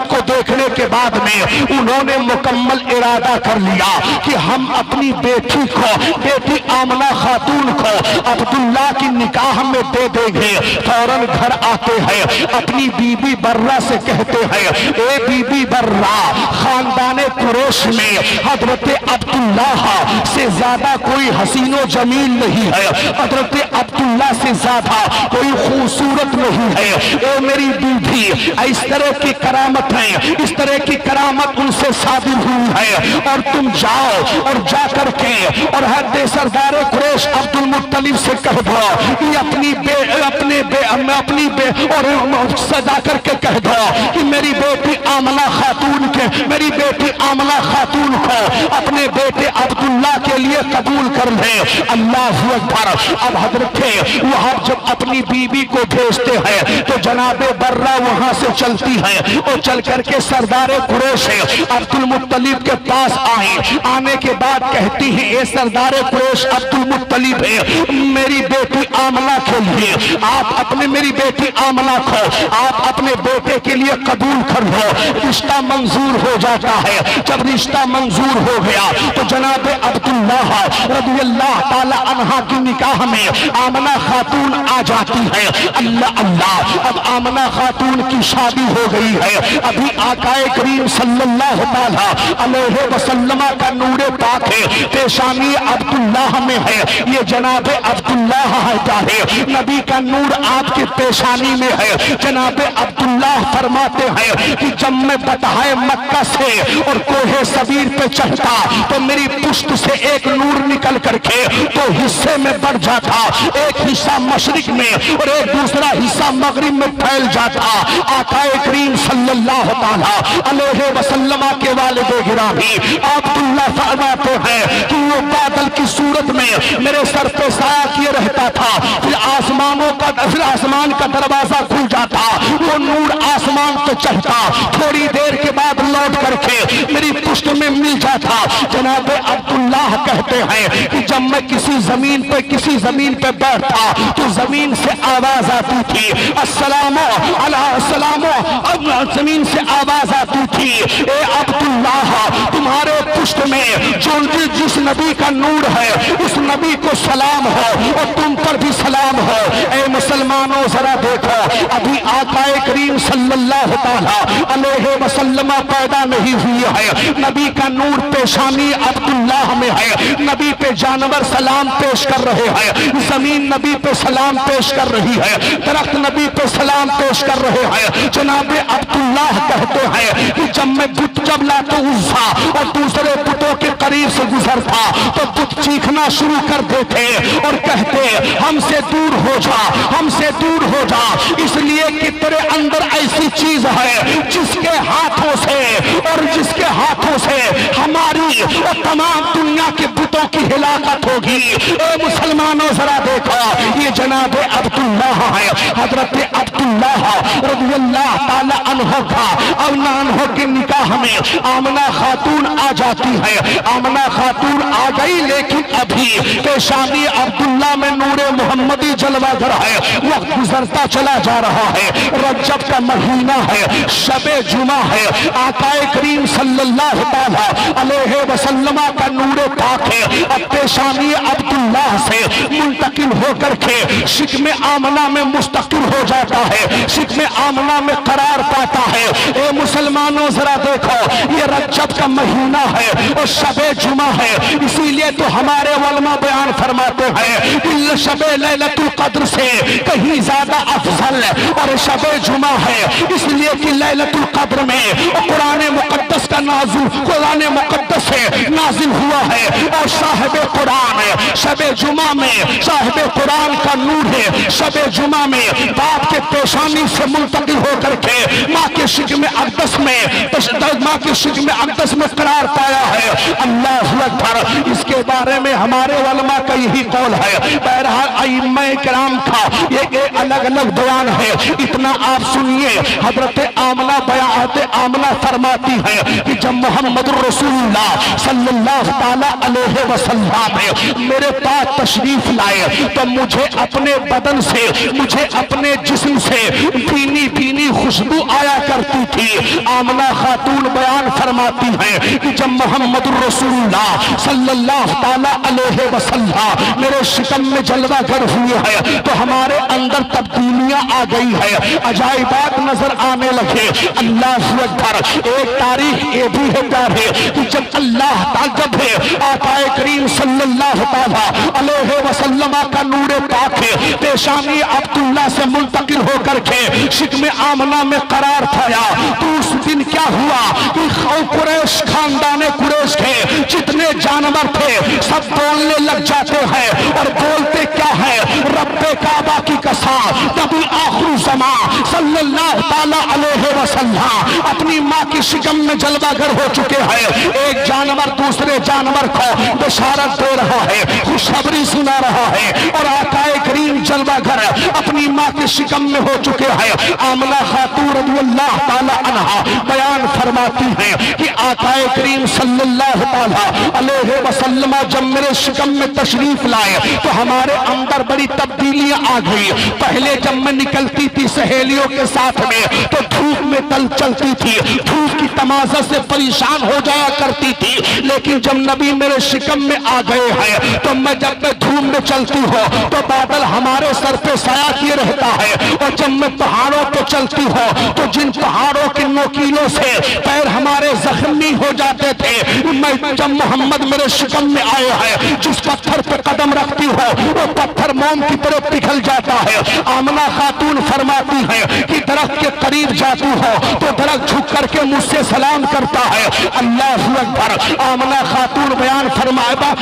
Speaker 1: کو دیکھنے کے بعد میں انہوں نے مکمل ارادہ کر لیا کہ ہم اپنی بیٹی آمنہ خاتون کو عبداللہ کی نکاح میں دے دیں گے. فوراً گھر آتے ہیں اپنی بی بی برہ سے کہتے ہیں اے بی بی برہ خاندان قریش میں حضرت عبداللہ سے زیادہ کوئی حسین و جمیل نہیں ہے. حضرت عبداللہ سے زیادہ کوئی خوبصورت نہیں ہے. اے میری بیوی اس طرح کی کرامت ہے اس طرح کی کرامت ان سے صادر ہوئی ہے اور تم جاؤ اور جا کر کے اور حد سردار قریش عبد المطلب سے کہہ دو کہ اپنی اور سجا کر کے کہہ دو کہ میری بیٹی آمنہ خاتون کو اپنے بیٹے عبداللہ کے لیے قبول کر لے. اللہ اکبر. اب حضرت وہاں جب اپنی بیوی کو بھیجتے ہیں تو جناب برہ وہاں سے چلتی ہے اور چل کر کے سردار قریش عبد المطلب کے پاس آنے کے بعد کہتی ہیں اے سردار قریش عبد المطلب میری بیٹی آمنہ کے لیے میری بیٹی آمنہ کو آپ اپنے بیٹے کے لیے قبول کر لو. رشتہ منظور ہو جاتا ہے. جب رشتہ منظور ہو گیا تو جناب عبداللہ رضی اللہ تعالی عنہ کی نکاح میں آمنہ خاتون آ جاتی ہے. اللہ اللہ. اب آمنہ خاتون کی شادی ہو گئی ہے. ابھی آقا کریم صلی اللہ تعالی علیہ وسلم کا نور پاک ہے پیشانی عبداللہ میں ہے. یہ جناب عبداللہ ہے نبی کا نور آپ کی پیشانی میں ہے. جناب عبداللہ فرماتے ہیں کہ جب میں بطحہ مکہ سے اور کوہ صبیر پہ چڑھتا تو میری پشت سے ایک نور نکل کر کے تو حصے میں بڑھ جاتا. ایک حصہ مشرق میں اور ایک دوسرا حصہ مغرب میں پھیل جاتا. آقا کریم صلی اللہ تعالی علیہ وسلم کے والد گرامی عبداللہ فرماتے ہیں کہ وہ بادل کی صورت میں میرے سر پہ سایہ کیے رہتا تھا. پھر آسمان کا دروازہ کھل جاتا. وہ نور آسمان پہ چڑھتا. تھوڑی دیر کے بعد لوٹ کر کے میری پشت میں مل جاتا. جناب عبداللہ کہتے ہیں کہ جب میں کسی زمین پہ بیٹھتا تو زمین سے آواز آتی تھی السلام السلام. اب زمین سے آواز آتی تھی اے عبداللہ تمہارے پشت میں جس نبی کا نور ہے اس نبی کو سلام ہو اور تم پر بھی سلام ہو. اے مسلمانوں ذرا دیکھو ابھی آقا کریم صلی اللہ تعالی علیہ وسلم پیدا نہیں ہوئی ہے. نبی کا نور پیشانی عبداللہ میں ہے. نبی پہ جانور سلام پیش کر رہے ہیں. زمین نبی پہ سلام پیش کر رہی ہے. درخت نبی پہ سلام پیش کر رہے ہیں. جناب عبداللہ کہتے ہیں کہ جب لات عزا اور دوسرے بتوں کے قریب سے گزرتا تو بت چیخنا شروع کر دیتے اور کہتے ہم سے دور ہو جا اس لیے کہ تیرے اندر ایسی چیز ہے جس کے ہاتھوں سے ہماری اور تمام دنیا کے بتوں کی ہلاکت ہوگی. اے مسلمانوں ذرا دیکھو یہ جناب عبداللہ ہے. حضرت عبداللہ رضی اللہ تعالی عنہ کا اور نانہوں کے نکاح میں آمنہ خاتون آ جاتی ہے. آمنہ خاتون آ گئی لیکن ابھی پیشانی عبداللہ میں نور محمدی جلوہ گر ہے. وقت گزرتا چلا جا رہا ہے. رجب کا مہینہ ہے, شب جمعہ ہے. آقا کریم صلی اللہ علیہ وسلم کا نور پاک ہے. اب پیشانی عبداللہ سے منتقل ہو کر کے شکم آمنہ میں مستقر ہو جاتا ہے, شکم آمنہ میں قرار پاتا ہے. اے مسلمانوں ذرا دیکھو, یہ رجب کا مہینہ ہے اور شب جمعہ ہے. اسی لیے تو ہمارے علماء بیان فرماتے ہیں کہ شب لیلۃ القدر سے کہیں زیادہ افضل اور شب جمعہ ہے, اس لیے کہ لیلۃ القدر میں قرآن مقدس کا نازل, قرآن مقدس سے نازل ہوا ہے اور صاحب قرآن شب جمعہ میں صاحب قرآن کا نور ہے. شب جمعہ میں باپ کے پیشانی سے منتقل ہو کر کے ماں کے شکم اقدس میں قرار پایا ہے. اللہ اکبر. اس کے بارے میں ہمارے علماء کا یہی قول ہے. بہرحال ائمہ کرام کا یہ الگ الگ بیان ہے. اتنا آپ سنیے, حضرت آمنہ بیعت آمنہ فرماتی ہے کہ جب محمد رسول اللہ صلی اللہ تعالی علیہ وسلم میرے پاس تشریف لائے تو مجھے اپنے بدن سے, مجھے اپنے جسم سے بھینی بھینی خوشبو آیا کرتی تھی. آمنہ خاتون بیان فرماتی ہے کہ جب محمد رسول اللہ صلی اللہ تعالی علیہ وسلم میرے شکم میں جلوہ گر ہوئے ہیں تو ہمارے اندر تبدیلیاں آ گئی ہے, عجائبات نظر آنے لگے. اللہ اکبر. ایک تاریخ یہ بھی ہے کہ جب اللہ تعالی جب ہے آقا کریم صلی اللہ تعالی علیہ وسلم کا نور پاک ہے پیشانی عبداللہ سے منتقل ہو کر کے شکم آمنہ میں قرار پایا تو اس دن کیا ہوا کہ قریش, خاندان قریش کے جتنے جانور تھے سب بولنے لگ جاتے ہیں. اور بولتے کیا ہے؟ رب کعبہ کی قسم, نبی آخر زمان صلی اللہ تعالی علیہ وسلم اپنی ماں کی شکم میں جلوہ گر ہو چکے ہیں. ایک جانور دوسرے جانور کو بشارت دے رہا ہے, خوشخبری سنا رہا ہے اور آقا کریم جلوہ گر اپنی ماں کی شکم میں ہو چکے ہیں. آمنہ خاتون رضی اللہ تعالی عنہا بیان فرماتی ہے کہ آقا کریم صلی اللہ تعالی علیہ وسلم جب میرے شکم میں تشریف لائے تو ہمارے اندر بڑی تبدیلیاں آ گئی. پہلے جب میں نکلتی تھی سہیلیوں کے ساتھ میں تو دھوپ میں تل چلتی تھی, دھوپ کی تمازت سے پریشان ہو جایا کرتی تھی. لیکن جب نبی میرے شکم میں آ گئے ہیں تو میں جب میں دھوپ میں چلتی ہوں تو بادل ہمارے سر پہ سایہ کیے رہتا ہے, اور جب میں پہاڑوں پہ چلتی ہوں تو جن پہاڑوں کے نوکیلوں سے پیر ہمارے زخمی ہو جاتے تھے, میں جب محمد میرے شکم میں آئے ہیں جس پتھر پہ قدم رکھتی ہوں وہ پتھر موم کی طرح پگھل جاتا ہے. آمنہ خاتون فرماتی ہے کہ درخت کے قریب جاتی ہوں تو درخت جھک کر کے مجھ سے سلام کرتا ہے. اللہ اکبر. آمنہ خاتون بیان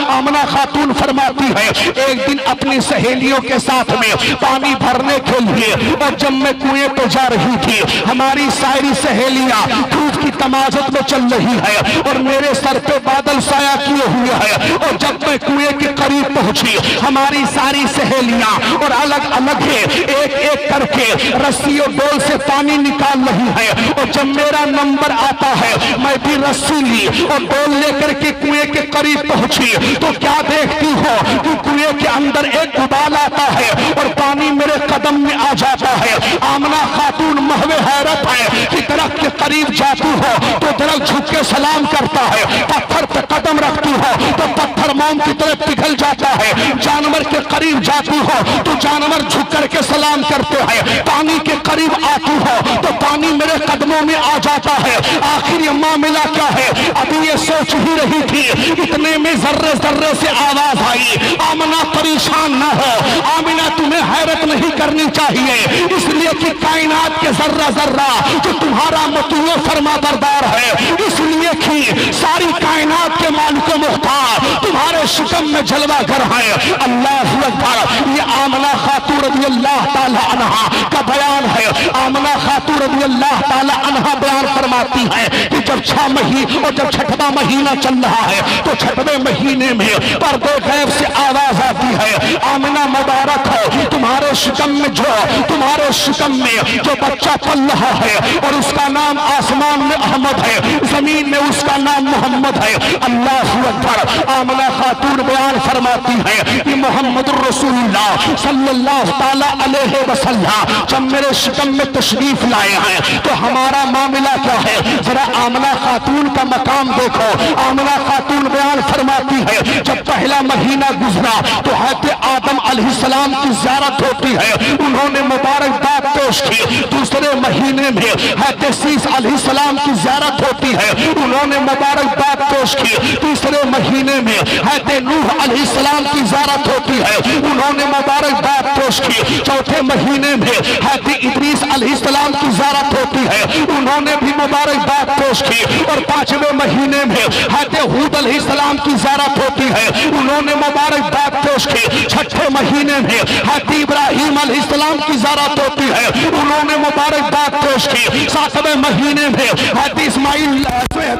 Speaker 1: آمنہ خاتون فرماتی ہے ایک دن اپنی سہیلیوں کے ساتھ میں پانی بھرنے کے لیے اور جب میں کنویں پہ جا رہی تھی ہماری ساری سہیلیاں دھوپ کی تمازت میں چل رہی ہے اور میرے سر پہ بادل سایہ کیے ہوئے ہیں, اور جب میں کنویں کے قریب پہنچی ہماری ساری سہیلیاں اور الگ الگ ایک ایک کر کے رسی اور ڈول سے پانی نکال رہی ہے, اور جب میرا نمبر آتا ہے میں بھی رسی لی اور ڈول لے کر کے کنویں کے قریب پہنچی تو کیا دیکھتی ہو کہ کنویں کے اندر ایک ابال آتا ہے اور پانی میرے قدم میں آ جاتا ہے. آمنہ خاتون محو حیرت ہے کہ درخت کے قریب جاتی ہو تو درخت جھک کے سلام کرتا ہے, پتھر پہ قدم رکھتی ہو تو پتھر موم کی طرح پگھل جاتا ہے, جانور کے قریب جاتی ہو تو جانور جھک کر کے سلام کرتے ہیں, پانی کے قریب آتی ہو تو پانی میرے قدموں میں آ جاتا ہے. آخر یہ معاملہ کیا ہے؟ ابھی یہ سوچ ہی رہی تھی اتنے میں ذرے ذرے سے آواز آئی, آمنہ پریشان نہ ہو, آمنہ تمہیں حیرت نہیں کرنی چاہیے اس لیے کہ کائنات کے ذرہ ذرہ جو تمہارا مطیع فرما بردار ہے, اس لیے کہ ساری کائنات کے مالک و مختار تمہارے شکم میں جلوہ گر ہے. اللہ اکبر. یہ آمنہ خاتون رضی اللہ تعالی عنہا کا بیان ہے. آمنہ خاتون رضی اللہ تعالی عنہا بیان فرماتی ہے کہ جب 6 مہینے اور جب 6واں مہینہ چل رہا ہے تو 6ویں مہینے میں پردے غیب سے آواز آتی ہے, آمنہ مبارک ہو تمہارے شکم میں تمہارے شکم میں جو بچہ پل رہا ہے اور اس کا نام آسمان میں احمد ہے، زمین میں اس کا نام محمد ہے۔ اللہ اکبر۔ آمنہ خاتون بیان فرماتی ہے کہ محمد الرسول اللہ صلی اللہ تعالی علیہ وسلم جب میرے شکم میں تشریف لائے ہیں تو ہمارا معاملہ کیا ہے؟ ذرا آمنہ خاتون کا مقام دیکھو۔ آمنہ خاتون بیان فرماتی ہے جب پہلا مہینہ گزرا تو حضرت آدم علیہ السلام کی زیارت ہوتی ہے، انہوں نے مبارکباد پیش کی۔ دوسرے مہینے میں حضرت سیس علیہ السلام کی زیارت ہوتی ہے، انہوں نے مبارکباد پیش کی۔ تیسرے مہینے میں حضرت نوح علیہ السلام کی زیارت ہوتی ہے، انہوں نے مبارکباد پیش کی۔ چوتھے مہینے میں حضرت ادریس علیہ السلام کی زیارت ہوتی ہے، انہوں نے بھی مبارکباد پیش کی۔ اور پانچویں مہینے میں حضرت ہود علیہ السلام کی زیارت ہوتی ہے، انہوں نے مبارکباد پیش کی۔ چھٹے مہینے میں حضرت ابراہیم علیہ السلام کی زیارت ہوتی ہے، انہوں نے مبارکباد پیش کی۔ ساتویں مہینے میں حضرت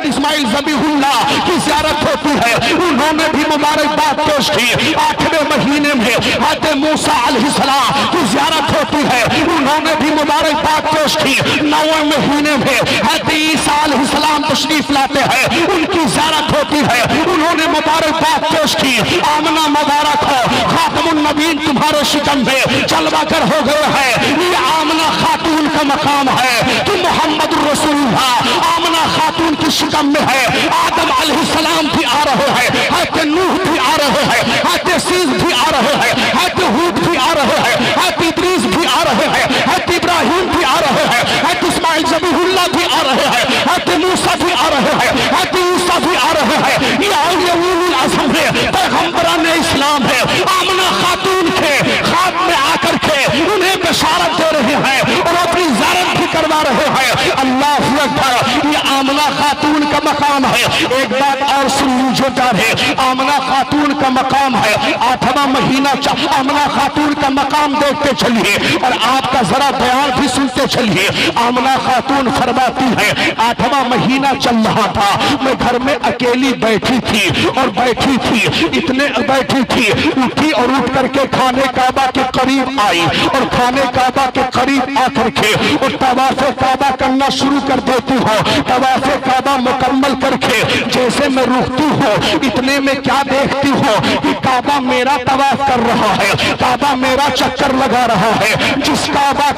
Speaker 1: اسماعیل ذبیح اللہ کی زیارت ہوتی ہے، انہوں نے بھی مبارکباد پیش کی۔ آٹھویں مہینے میں حضرت موسیٰ علیہ السلام کی زیارت ہوتی ہے، انہوں نے بھی مبارکباد پیش کی۔ نویں مہینے میں حضرت عیسیٰ علیہ السلام تشریف لاتے ہیں، ان کی زیارت ہوتی ہے، انہوں نے مبارکباد پیش کی۔ آمنہ مبارک ہو، خاتم النبیین تمہارے شکم میں جلوہ گر ہو گئے ہیں۔ یہ آمنہ خاتون کا مقام ہے کہ محمد الرسول اللہ آمنہ خاتون کی شکم میں ہے۔ آدم علیہ السلام بھی آ رہے ہیں، حضرت نوح بھی آ رہے ہیں، حضرت سیس بھی آ رہے ہیں، حضرت ہود بھی آ رہے ہیں، حضرت ادریس بھی آ رہے ہیں، حضرت ابراہیم بھی آ رہے ہیں، حضرت اسماعیل ذبیح اللہ بھی آ رہے ہیں، حضرت موسیٰ بھی آ رہے ہیں، حضرت عیسیٰ بھی آ رہے ہیں۔ یہ اولین العزم ہے، پیغمبران اسلام ہے۔ آمنہ خاتون کے خواب میں آ کر کے انہیں بشارت دے رہے ہیں اور اپنی زیارت بھی کروا رہے ہیں۔ اللہ اکبر۔ یہ آمنہ خاتون کا مقام ہے۔ ایک بات اور سن لیجیے پیارے، آمنہ خاتون کا مقام ہے۔ آٹھواں مہینہ آمنہ خاتون کا مقام دیکھتے چلیے اور آپ کا ذرا بیان بھی سنتے چلیے۔ آمنہ خاتون فرماتی ہے آٹھواں مہینہ چل رہا تھا، میں گھر میں اکیلی بیٹھی تھی اور بیٹھی تھی، اتنے بیٹھی تھی، اٹھی اور اٹھ کر کے خانے کعبہ کے قریب آئی اور خانے کعبہ کے قریب آ کر کے اور طواف کعبہ کرنا شروع کر دیتی ہوں۔ طواف کعبہ مکمل کر کے جیسے میں رکتی ہوں اتنے میں کیا دیکھتی ہوں کہ کعبہ میرا طواف کر رہا ہے، کعبہ میرا چکر لگا رہا ہے۔ جس کعبہ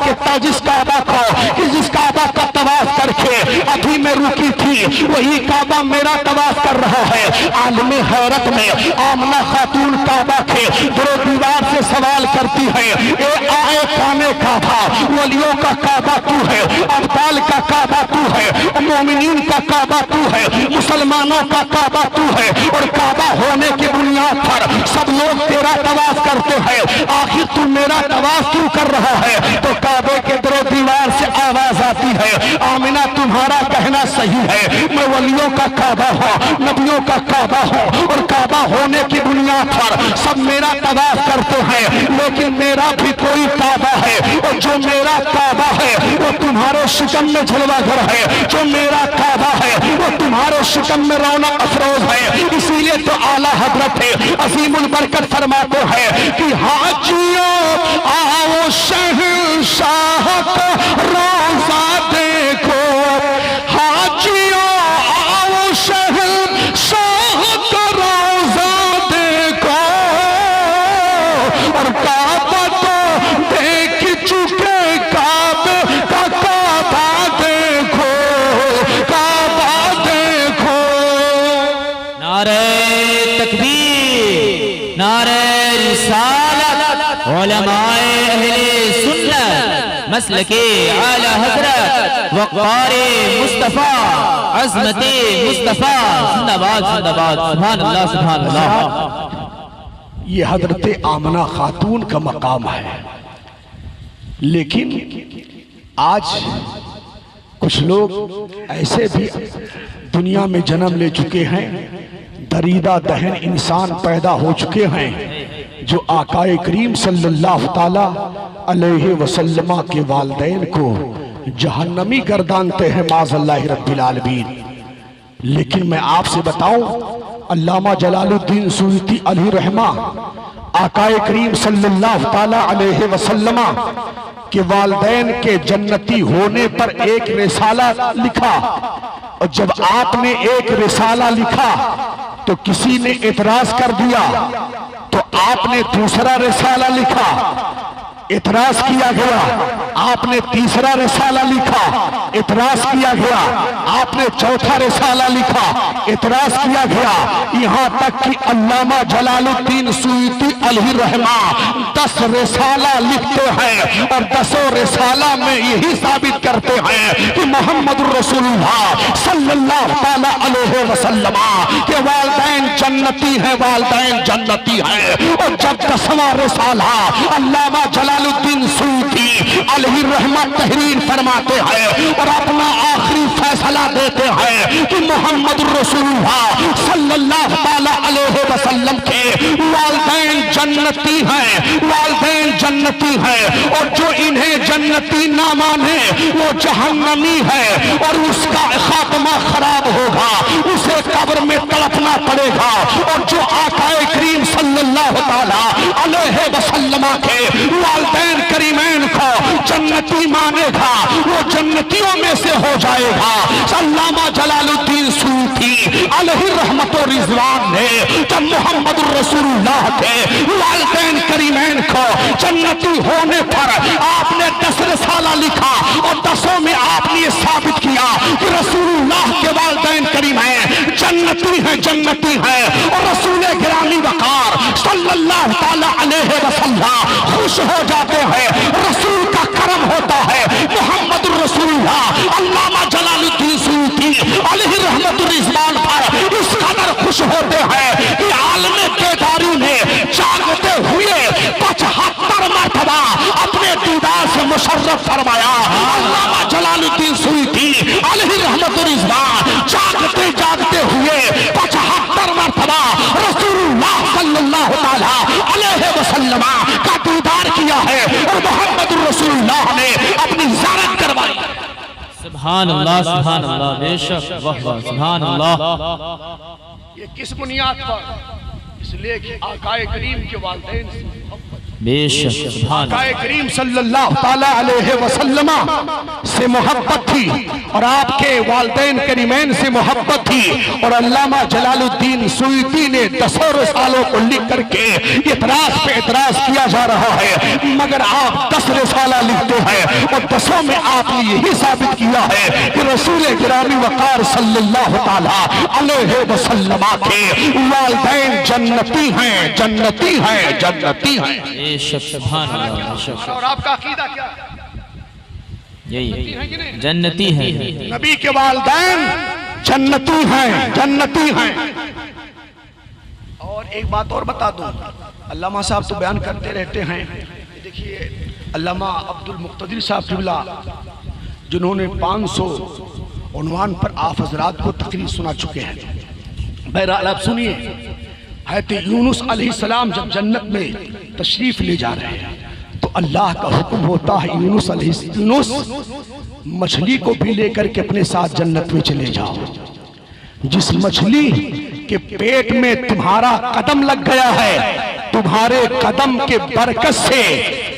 Speaker 1: کا طواف کر کے ابھی میں رکی تھی وہی کعبہ میرا طواف کر رہا ہے۔ عالم حیرت میں آمنہ خاتون کعبہ کے در و دیوار سے سوال کرتی ہے، اے آئے کانے کعبہ، ولیوں کا کعبہ تو ہے، ابطال کا کعبہ تو ہے، مومنین کا کعبہ تو ہے، مسلمانوں کا کعبہ تو ہے، اور کعبہ ہونے کی بنیاد پر سب لوگ تیرا طواف کرتے ہیں، آخر تو میرا طواف کیوں کر رہا ہے؟ تو کعبے کے در و دیوار سے آواز آتی ہے، آمنہ تمہارا کہنا صحیح ہے، میں ولیوں کا کعبہ ہوں، نبیوں کا کعبہ ہوں، اور کعبہ ہونے کی بنیاد پر سب میرا طواف کرتے ہیں، لیکن میرا بھی کوئی کعبہ ہے، اور جو میرا کعبہ ہے وہ تمہارے شکم میں جلوہ گر ہے، جو میرا کعبہ ہے وہ تمہارے شکم میں رونق افروز ہے۔ اسی لیے تو اعلیٰ حضرت عظیم البرکت فرماتے ہیں کہ حاجیوں آؤ شہنشاہ کا روضہ دیکھو، حاجیوں آؤ شہنشاہ کا روضہ دیکھو، اور کعبہ تو دیکھ چکے کعبے کا کعبہ دیکھو، کعبہ دیکھو۔
Speaker 2: نعرہ تکبیر، نعرہ رسالت، علماء اہل سنت، مسلک اعلی حضرت، وقار مصطفیٰ، عظمت مصطفیٰ، زندہ باد زندہ باد، سبحان اللہ سبحان اللہ۔
Speaker 1: یہ حضرت آمنہ خاتون کا مقام ہے، لیکن آج کچھ لوگ ایسے بھی دنیا میں جنم لے چکے ہیں، دریدہ دہن انسان پیدا ہو چکے ہیں، جو آقا کریم صلی اللہ تعالی علیہ وسلم کے والدین کو جہنمی گردانتے ہیں معاذ اللہ رب العالمین۔ لیکن میں آپ سے بتاؤں، علامہ جلال الدین سیوطی علیہ رحمہ آقائے کریم صلی اللہ تعالیٰ علیہ وسلم کے والدین کے جنتی ہونے پر ایک رسالہ لکھا، اور جب آپ نے ایک رسالہ لکھا تو کسی نے اعتراض کر دیا، تو آپ نے دوسرا رسالہ لکھا، اعتراض کیا گیا، آپ نے تیسرا رسالہ لکھا، اعتراض کیا گیا، آپ نے چوتھا رسالہ لکھا، اعتراض کیا گیا، یہاں تک کہ علامہ جلال الدین سیوطی علیہ رحمہ 10 رسالہ لکھتے ہیں، اور 10 رسالہ میں یہی ثابت کرتے ہیں کہ محمد رسول اللہ صلی اللہ تعالیٰ علیہ وسلم کے والدین جنتی ہیں، والدین جنتی ہیں۔ اور جب 10واں رسالہ علامہ جلال الدین سیوطی علیہ رحمہ تحریر فرماتے ہیں اور اپنا آخری فیصلہ دیتے ہیں کہ محمد رسول اللہ صلی اللہ تعالیٰ علیہ وسلم کے والدین جنتی ہیں، والدین جنتی ہیں، اور جو انہیں جنتی نہ مانے وہ جہنمی ہے، اور اس کا خاتمہ خراب ہوگا، اسے قبر میں تڑپنا پڑے گا۔ اور جو آقا کریم صلی اللہ تعالیٰ علیہ وسلم کے والدین کریمین کو جنتی مانے گا وہ جنتیوں میں سے ہو جائے گا۔ علامہ جلال الدین سیوطی علیہ رحمت و رضوان نے جب محمد رسول اللہ کے والدین کریمین کو جنتی ہونے پر آپ نے 10 رسالہ لکھا، اور 10 میں آپ نے یہ ثابت کیا کہ رسول اللہ کے والدین کریمین جنتی ہیں، جنتی ہیں، اور رسول گرامی وقار صلی اللہ تعالیٰ علیہ وسلم خوش ہو جاتے ہیں، رسول کا کرم ہوتا ہے۔ محمد رسول اللہ علامہ جلال الدین سیوطی علیہ رحمت الرضوان پر اس قدر خوش ہوتے ہیں کہ عالم بیداری نے جاگتے ہوئے 75 مرتبہ اپنے دیدار سے مشرف فرمایا۔ علامہ جلال الدین سیوطی علیہ رحمت الرضوان جاگتے جاگتے ہوئے 75 مرتبہ رسول اللہ صلی اللہ تعالیٰ علیہ وسلم کا دیدار کیا ہے، اور محمد رسول اللہ نے اپنی زیارت کروائی۔
Speaker 2: سبحان اللہ، سبحان اللہ، بے شک، واہ واہ، سبحان اللہ۔
Speaker 1: یہ کس بنیاد پر؟ اس لیے کہ آقا کریم کے والدین سے
Speaker 2: بے شک، سبحان اللہ،
Speaker 1: آقا کریم صلی اللہ تعالیٰ علیہ وسلم سے محبت تھی، اور آپ کے والدین کریمین سے محبت تھی، اور علامہ جلال الدین سیوطی نے 10 رسالوں کو لکھ کر کے اعتراض پہ اعتراض کیا جا رہا ہے، مگر آپ 10 رسالہ لکھتے ہیں، اور 10 میں آپ نے یہی ثابت کیا ہے کہ رسول گرامی وقار صلی اللہ تعالیٰ علیہ وسلم کے والدین جنتی ہیں، جنتی ہیں، جنتی ہیں۔
Speaker 2: بے شک، سبحان اللہ، بے شک۔
Speaker 1: اور آپ کا عقیدہ کیا ہے؟
Speaker 2: یہی جنتی ہے،
Speaker 1: نبی کے والدین جنتی ہیں، جنتی ہیں۔ اور ایک بات اور بتا دوں، علامہ صاحب تو بیان کرتے رہتے ہیں، دیکھیے علامہ عبد المقتدر صاحب قبلہ جنہوں نے 500 عنوان پر آپ حضرات کو تقریر سنا چکے ہیں۔ بہرحال آپ سنیے، حضرت یونس علیہ السلام جب جنت میں تشریف لے جا رہے ہیں تو اللہ کا حکم ہوتا ہے یونس مچھلی کو بھی لے کر کے اپنے ساتھ جنت میں چلے جاؤ۔ جس مچھلی کے پیٹ میں تمہارا قدم لگ گیا ہے، تمہارے قدم کے برکت سے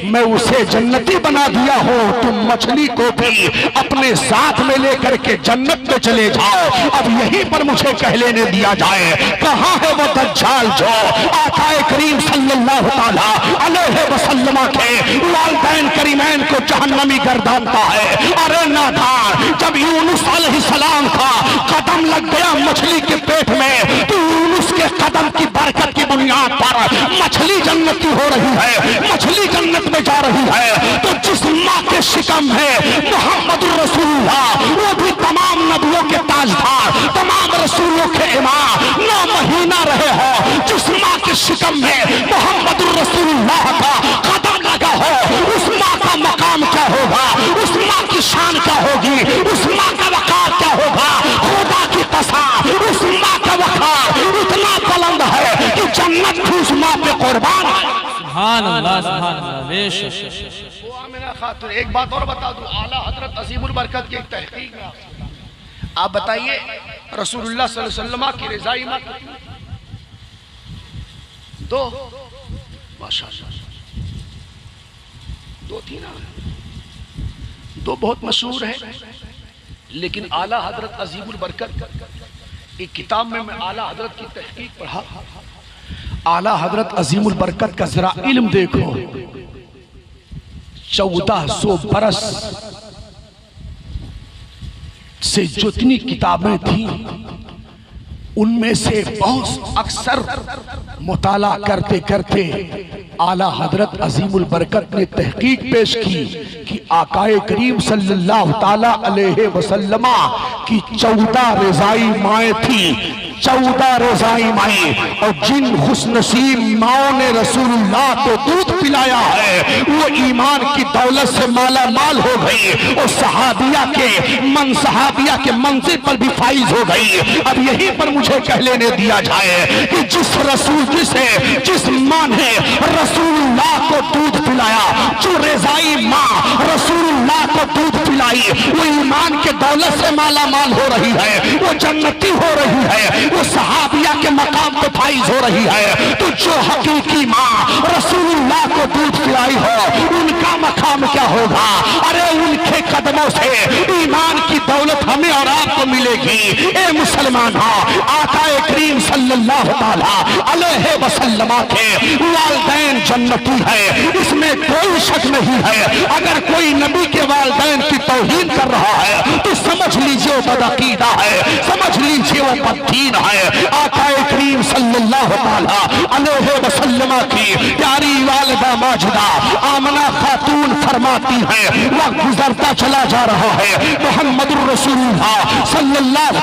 Speaker 1: میں اسے جنتی بنا دیا ہوں، تم مچھلی کو بھی اپنے ساتھ میں لے کر کے جنت میں چلے جاؤ۔ اب یہیں پر مجھے کہہ لینے دیا جائے، کہاں ہے وہ دجال جو آقا کریم صلی اللہ تعالیٰ علیہ وسلم کے والدین کریمین کو جہنمی گردانتا ہے؟ ارے نادان، جب یونس علیہ السلام کا قدم لگ گیا مچھلی کے پیٹ میں، تو یونس کے قدم کی برکت کی بنیاد پر مچھلی جنتی ہو رہی ہے، مچھلی جنت میں جا رہی ہے۔ تو جس ماں کے شکم ہے محمد رسول اللہ، وہ بھی تمام نبیوں کے تاجدار، تمام رسولوں کے امام، 9 مہینہ رہے ہو، جس ماں کے شکم میں محمد رسول اللہ کا قدم لگا ہو، اس ماں کا مقام کیا ہوگا، اس ماں کی شان کیا ہوگی، اس ماں کا وقار کیا ہوگا؟ خدا کی قسم، اس ماں کا وقار اتنا بلند ہے کہ جنت بھی اس ماں پہ قربان ہے۔
Speaker 2: سبحان اللہ، سبحان اللہ، بے شک۔
Speaker 1: وہ آمنہ خاتون، ایک بات اور بتا دوں، اعلیٰ حضرت عظیم البرکت کی ایک تحقیق میں آپ بتائیے رسول اللہ صلی اللہ علیہ وسلم کی رضائی ماں کتنی؟ 2، ماشاءاللہ دو تھی نا، دو بہت مشہور ہے، لیکن اعلیٰ حضرت عظیم البرکت ایک کتاب میں اعلیٰ حضرت کی تحقیق پڑھا. اعلیٰ حضرت عظیم البرکت کا ذرا علم دیکھو. 1400 برس سے جتنی کتابیں تھیں ان میں سے بہت اکثر مطالعہ کرتے کرتے اعلیٰ حضرت عظیم البرکت نے تحقیق پیش کی کہ آقا کریم صلی اللہ تعالیٰ علیہ وسلم کی 14 رضائی مائیں تھیں. 14 رضائی مائیں، اور جن خوش نصیب ماؤں نے رسول اللہ کو دودھ پلایا ہے وہ ایمان کی دولت سے مالا مال ہو گئی اور صحابیہ کے منزل پر بھی فائز ہو گئی. اب یہی پر مجھے کہہ لینے دیا جائے کہ جس ماں نے رسول اللہ کو دودھ پلایا، جو رضائی ماں رسول اللہ کو دودھ پلائی، وہ ایمان کے دولت سے مالا مال ہو رہی ہے، وہ جنتی ہو رہی ہے، وہ صحابیہ کے مقام پہ فائز ہو رہی ہے. تو جو حقیقی ماں رسول اللہ کو دودھ پلائی ہو ان کا مقام کیا ہوگا؟ ارے ان کے قدموں سے ایمان کی دولت ہمیں اور آپ کو ملے گی. اے مسلمان ہاں، آقا کریم صلی اللہ تعالیٰ علیہ وسلم کے والدین جنتی ہے، اس میں کوئی شک نہیں ہے. اگر کوئی نبی کے والدین کی توہین کر رہا ہے تو سمجھ لیجئے وہ بدعقیدہ ہے، سمجھ لیجئے وہ بددین ہے. آقا کریم صلی اللہ علیہ وسلم کی پیاری والدہ ماجدہ آمنہ خاتون فرماتی ہے، وقت گزرتا چلا جا رہا ہے، محمد الرسول اللہ صلی اللہ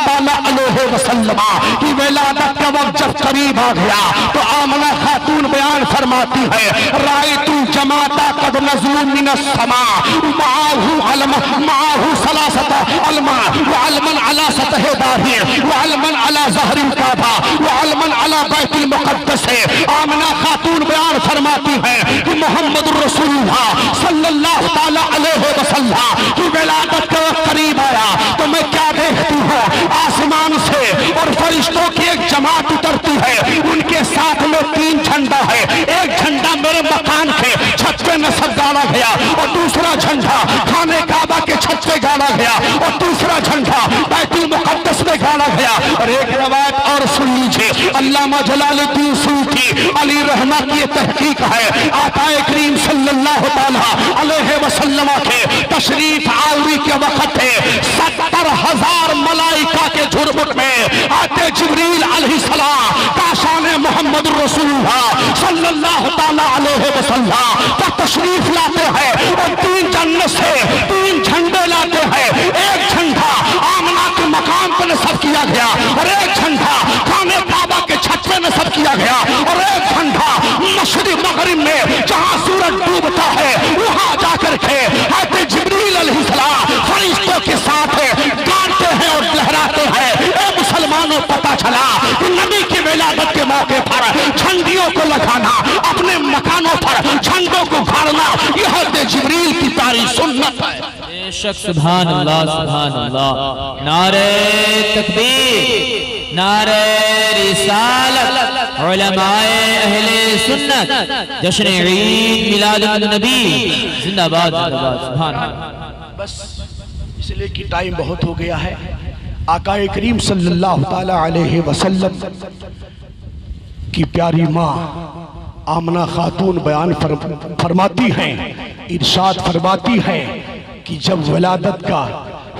Speaker 1: علیہ وسلم کی ولادت کا وقت جب قریب آ گیا تو آمنہ خاتون بیان فرماتی ہے، رأیت جماعتا قد نزلوا من السماء معه ثلاثة علما وعلما على سطح داره وعلما على ظهر الكعبة وعلما على بیت المقدس ہے. آمنہ خاتون بیان فرماتی ہے کہ محمد الرسول اللہ صلی اللہ تعالی علیہ وسلم کی ولادت کا وقت قریب آیا تو میں کیا دیکھتی ہوں؟ آسمان سے اور فرشتوں کی ایک جماعت اترتی ہے، ان کے ساتھ میں 3 جھنڈا ہے. ایک جھنڈا میرے مکان کے چھت پہ نصب گاڑا گیا اور دوسرا جھنڈا خانہ کعبہ کے چھت پہ گاڑا گیا اور دوسرا جھنڈا بیت المقدس میں گاڑا گیا. اور ایک روایت اور سن لیجئے، علامہ جلال الدین سیوطی علی رحمہ کی تحقیق ہے، آقا کریم صلی اللہ تعالی علیہ وسلم کے تشریف آوری کے وقت ہے 70,000 ملائکہ کے جھرمٹ میں آتے جبریل علیہ السلام کاشان محمد الرسول اللہ صلی اللہ تعالی علیہ وسلم کا تشریف لاتے ہیں اور 3 جنت سے 3 جھنڈے لاتے ہیں. ایک جھنڈا آمنہ کے مقام پر نصب کیا گیا اور ایک جھنڈا خانہ کعبہ کے چھت پہ نصب کیا گیا اور ایک جھنڈا مشرق مغرب میں جہاں سورج ڈوبتا ہے وہاں جا کر کے آتے جبریل علیہ السلام فرشتوں کے ساتھ گاڑتے ہیں اور لہراتے ہیں. اے مسلمانوں، پتہ چلا کہ نبی کی ولادت کے موقع پر جھنڈیوں کو لگانا، اپنے مکانوں پر جھنڈوں کو گاڑنا، یہ حضرت جبریل کی پیاری سنت ہے.
Speaker 2: بے شک. سبحان اللہ، سبحان اللہ. نعرہ تکبیر، نعرہ رسالت. علماء اہل سنت جشن عید میلاد النبی زندہ باد، زندہ باد. سبحان اللہ.
Speaker 1: بس اس لیے کہ ٹائم بہت ہو گیا ہے. آقا کریم صلی اللہ تعالی علیہ وسلم کی پیاری ماں آمنہ خاتون بیان فرماتی ہیں، ارشاد فرماتی ہیں کہ جب ولادت کا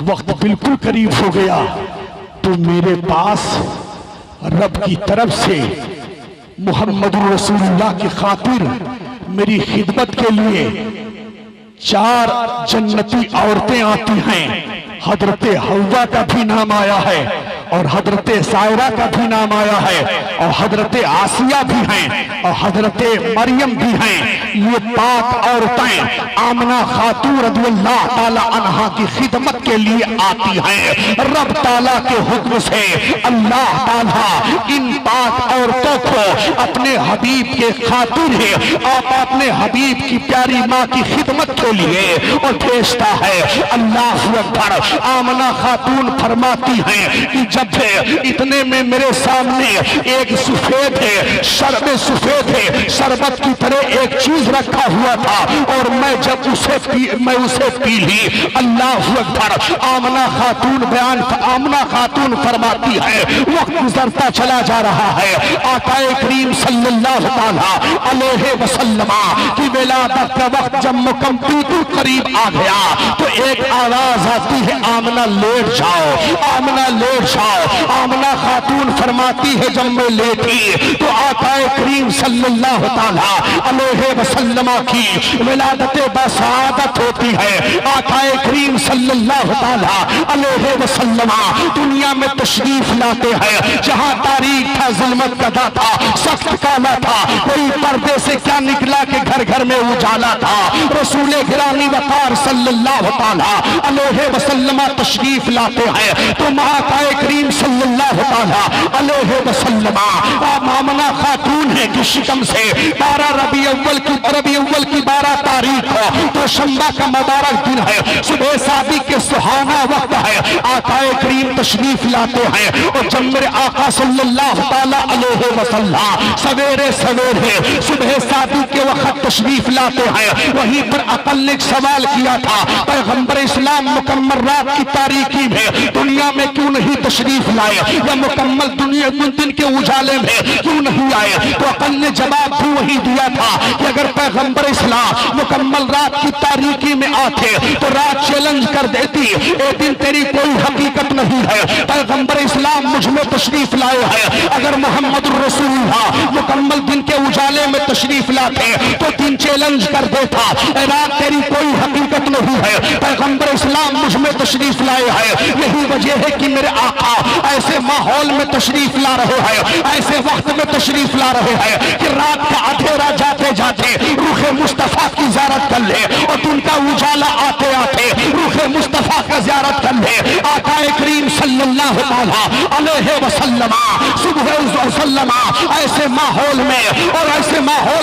Speaker 1: وقت بالکل قریب ہو گیا تو میرے پاس رب کی طرف سے محمد رسول اللہ کی خاطر میری خدمت کے لیے 4 جنتی عورتیں آتی ہیں. حضرت حوا کا بھی نام آیا ہے اور حضرت سائرہ کا بھی نام آیا ہے اور حضرت آسیہ بھی ہیں اور حضرت مریم بھی ہیں. یہ 5 عورتیں آمنہ خاتون رضی اللہ تعالی عنہا کی خدمت کے لیے آتی ہیں. رب تعالیٰ کے حکم سے اللہ تعالیٰ ان 5 عورتوں کو اپنے حبیب کے خاطر ہے اور اپنے حبیب کی پیاری ماں کی خدمت کے لیے اور بھیجتا ہے. اللہ اکبر. آمنہ خاتون فرماتی ہیں کہ جب اتنے میں میرے سامنے ایک سفید شربت کی طرح ایک چیز رکھا ہوا تھا، اور میں جب اسے پی لی، اللہ اکبر، آمنہ خاتون فرماتی ہے وقت گزرتا چلا جا رہا ہے، آقا کریم صلی اللہ علیہ وسلم کی ولادت کا وقت جب بالکل قریب آ گیا تو ایک آواز آتی ہے، آمنہ لیٹ جاؤ، آمنہ لیٹ جاؤ۔ آمنہ خاتون فرماتی ہے جب میں لیٹی تو آقا کریم صلی اللہ علیہ وسلم کی ولادت بسعادت ہوتی ہے۔ آقا کریم صلی اللہ علیہ وسلم دنیا میں تشریف لاتے ہیں جہاں تاریخ تھا، ظلمت کا تھا، سخت کالا تھا، کوئی پردے سے کیا نکلا کہ گھر گھر میں اجالا تھا۔ رسول گرامی وقار صلی اللہ علیہ وسلم تشریف لاتے ہیں تو آقا کریم صلی اللہ علیہ وسلم آمنہ خاتون ہے کہ شکم سے 12 ربیع اول کی 12 تاریخ تو شنبہ کا مبارک دن ہے، صبح صادق کے سہانا وقت ہے، آقا کریم تشریف لاتے ہیں، اور جب میرے آقا صلی اللہ علیہ وسلم سویرے صبح صادق کے وقت تشریف لاتے ہیں، وہیں پر عقل نے ایک سوال کیا تھا، پیغمبر اسلام مکمل رات کی تاریکی میں دنیا میں کیوں نہیں تشریف لائے، یا مکمل دن کے اجالے میں کیوں نہیں آئے؟ تو عقل نے جواب بھی وہی دیا تھا کہ اگر پیغمبر اسلام مکمل رات کی تاریکی میں آتے تو رات چیلنج کر دیتی، اے دن تیری کوئی حقیقت نہیں ہے، پیغمبر اسلام مجھ میں تشریف لائے ہیں، اگر محمد الرسول اللہ مکمل دن کے اجالے میں تشریف لاتے تو دن چیلنج کر دیتا، اے رات تیری کوئی حقیقت نہیں ہے، پیغمبر اسلام مجھ میں تشریف لائے ہیں۔ یہی وجہ ہے کہ میرے آقا ایسے ماحول میں تشریف لا رہے ہیں، ایسے وقت میں تشریف لا رہے ہیں کہ رات کا اندھیرا جاتے جاتے روح مصطفیٰ کی زیارت کر لے، اور دن کا اجالا آتے آتے روح مصطفیٰ کا زیارت کر لے۔ آقا کریم صلی اللہ علیہ وسلم صبح ایسے ماحول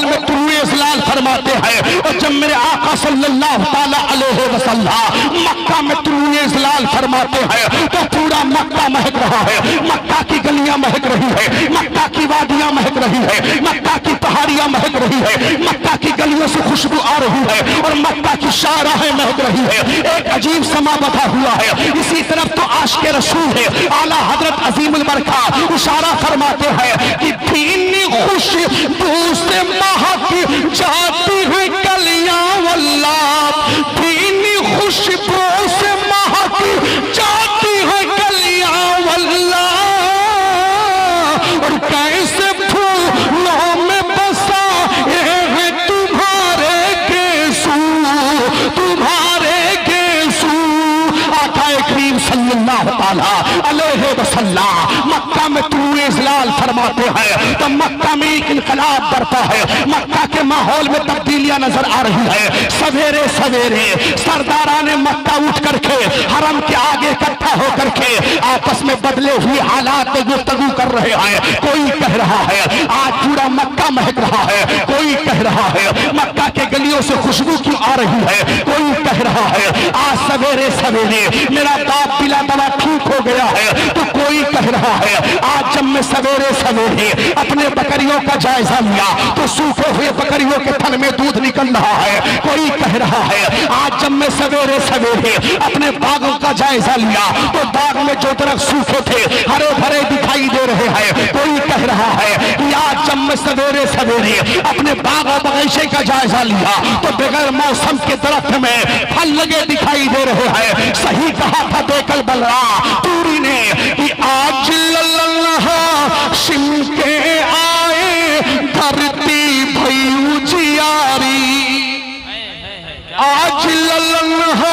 Speaker 1: میں طلوع ازلال فرماتے ہیں، اور جب میرے آقا صلی اللہ علیہ وسلم مکہ میں طلوع ازلال فرماتے ہیں تو پورا مکہ مہک رہا ہے، مکہ کی گلیاں مہک رہی ہے، مکہ کی وادیاں مہک رہی ہے، مکہ کی پہاڑیاں مہک رہی ہے، مکہ کی گلیوں سے خوشبو آ رہی ہے، اور مکہ کی شاہراہیں مہک رہی ہے، ایک عجیب سما بتا ہوا ہے۔ اسی طرف تو عاشق رسول ہے اعلیٰ حضرت عظیم البرکہ اشارہ فرماتے ہیں کہ بھینی خوشبو سے مہک جاتی ہے گلیاں واللہ، بھینی خوشبو سے مہک جاتی ہے گلیاں واللہ، اور کیسے پھولوں میں بسا ہے تمہارے گیسو، تمہارے گیسو۔ آقا کریم صلی اللہ علیہ وسلم مکہ میں طلوع ازلال فرماتے ہیں تو مکہ میں ایک انقلاب برپا ہے، مکہ کے ماحول میں تبدیلیاں نظر آ رہی ہے۔ سویرے سرداران مکہ اٹھ کر کے حرم کے آگے اکٹھا ہو کر کے آپس میں بدلے ہوئے حالات میں گفتگو کر رہے ہیں۔ کوئی کہہ رہا ہے آج پورا مکہ مہک رہا ہے، کوئی کہہ رہا ہے مکہ کے گلیوں سے خوشبو کیوں آ رہی ہے، کوئی کہہ رہا ہے آج سویرے میرا باپ بلا دوا ٹھیک ہو گیا ہے، تو کوئی کہہ رہا ہے آج جب میں سویرے اپنے بکریوں کا جائزہ لیا تو سوکھے ہوئے بکریوں کے تھن میں دودھ نکل رہا ہے، کوئی کہہ رہا ہے آج جب میں سویرے اپنے باغوں کا جائزہ لیا تو باغ میں جو درخت سوکھے تھے ہرے بھرے دکھائی دے رہے ہیں، کوئی کہہ رہا ہے کہ آج جب میں سویرے اپنے باغ و بغیچے کا جائزہ لیا تو بغیر موسم کے درخت میں پھل لگے دکھائی دے رہے ہیں۔ صحیح کہا تھا دیکل بلرام پوری نے کہ آج اللہ شم کے آئے دھرتی بھئی اجیاری، آج اللہ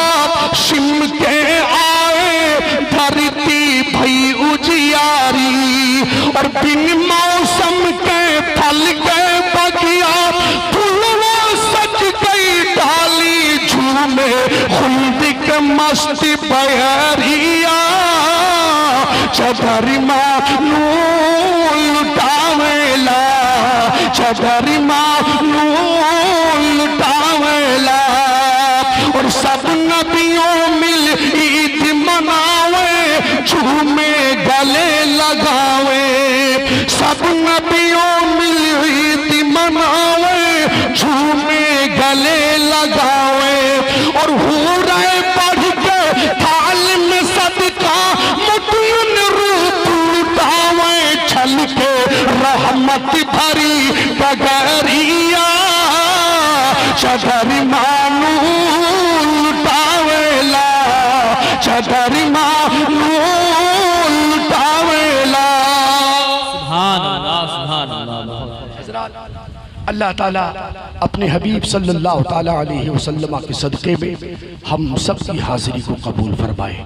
Speaker 1: شم کے آئے دھرتی بھئی اجیاری، اور بن موسم کے پھل کے بگیا پھولوں سج گئی ڈالی جھومے خلد کے مست بہریا، چدر مانو لٹاویلا، چدر مانو لٹاویلا، اور سب نبیوں مل عید مناوے جھومے گلے سب نبیوں مل عید مناوے جھومے گلے لگاوے اور حوریں بڑھ کے تھال میں صدقہ مدین روپ اٹھاوے چھل کے رحمت بھری گگریا چادر مانو لٹاویلا چادر مانو لٹاویلا
Speaker 2: سبحان اللہ سبحان اللہ.
Speaker 1: اللہ تعالیٰ اپنے حبیب صلی اللہ تعالیٰ علیہ وسلم کے صدقے میں ہم سب کی حاضری کو قبول فرمائے.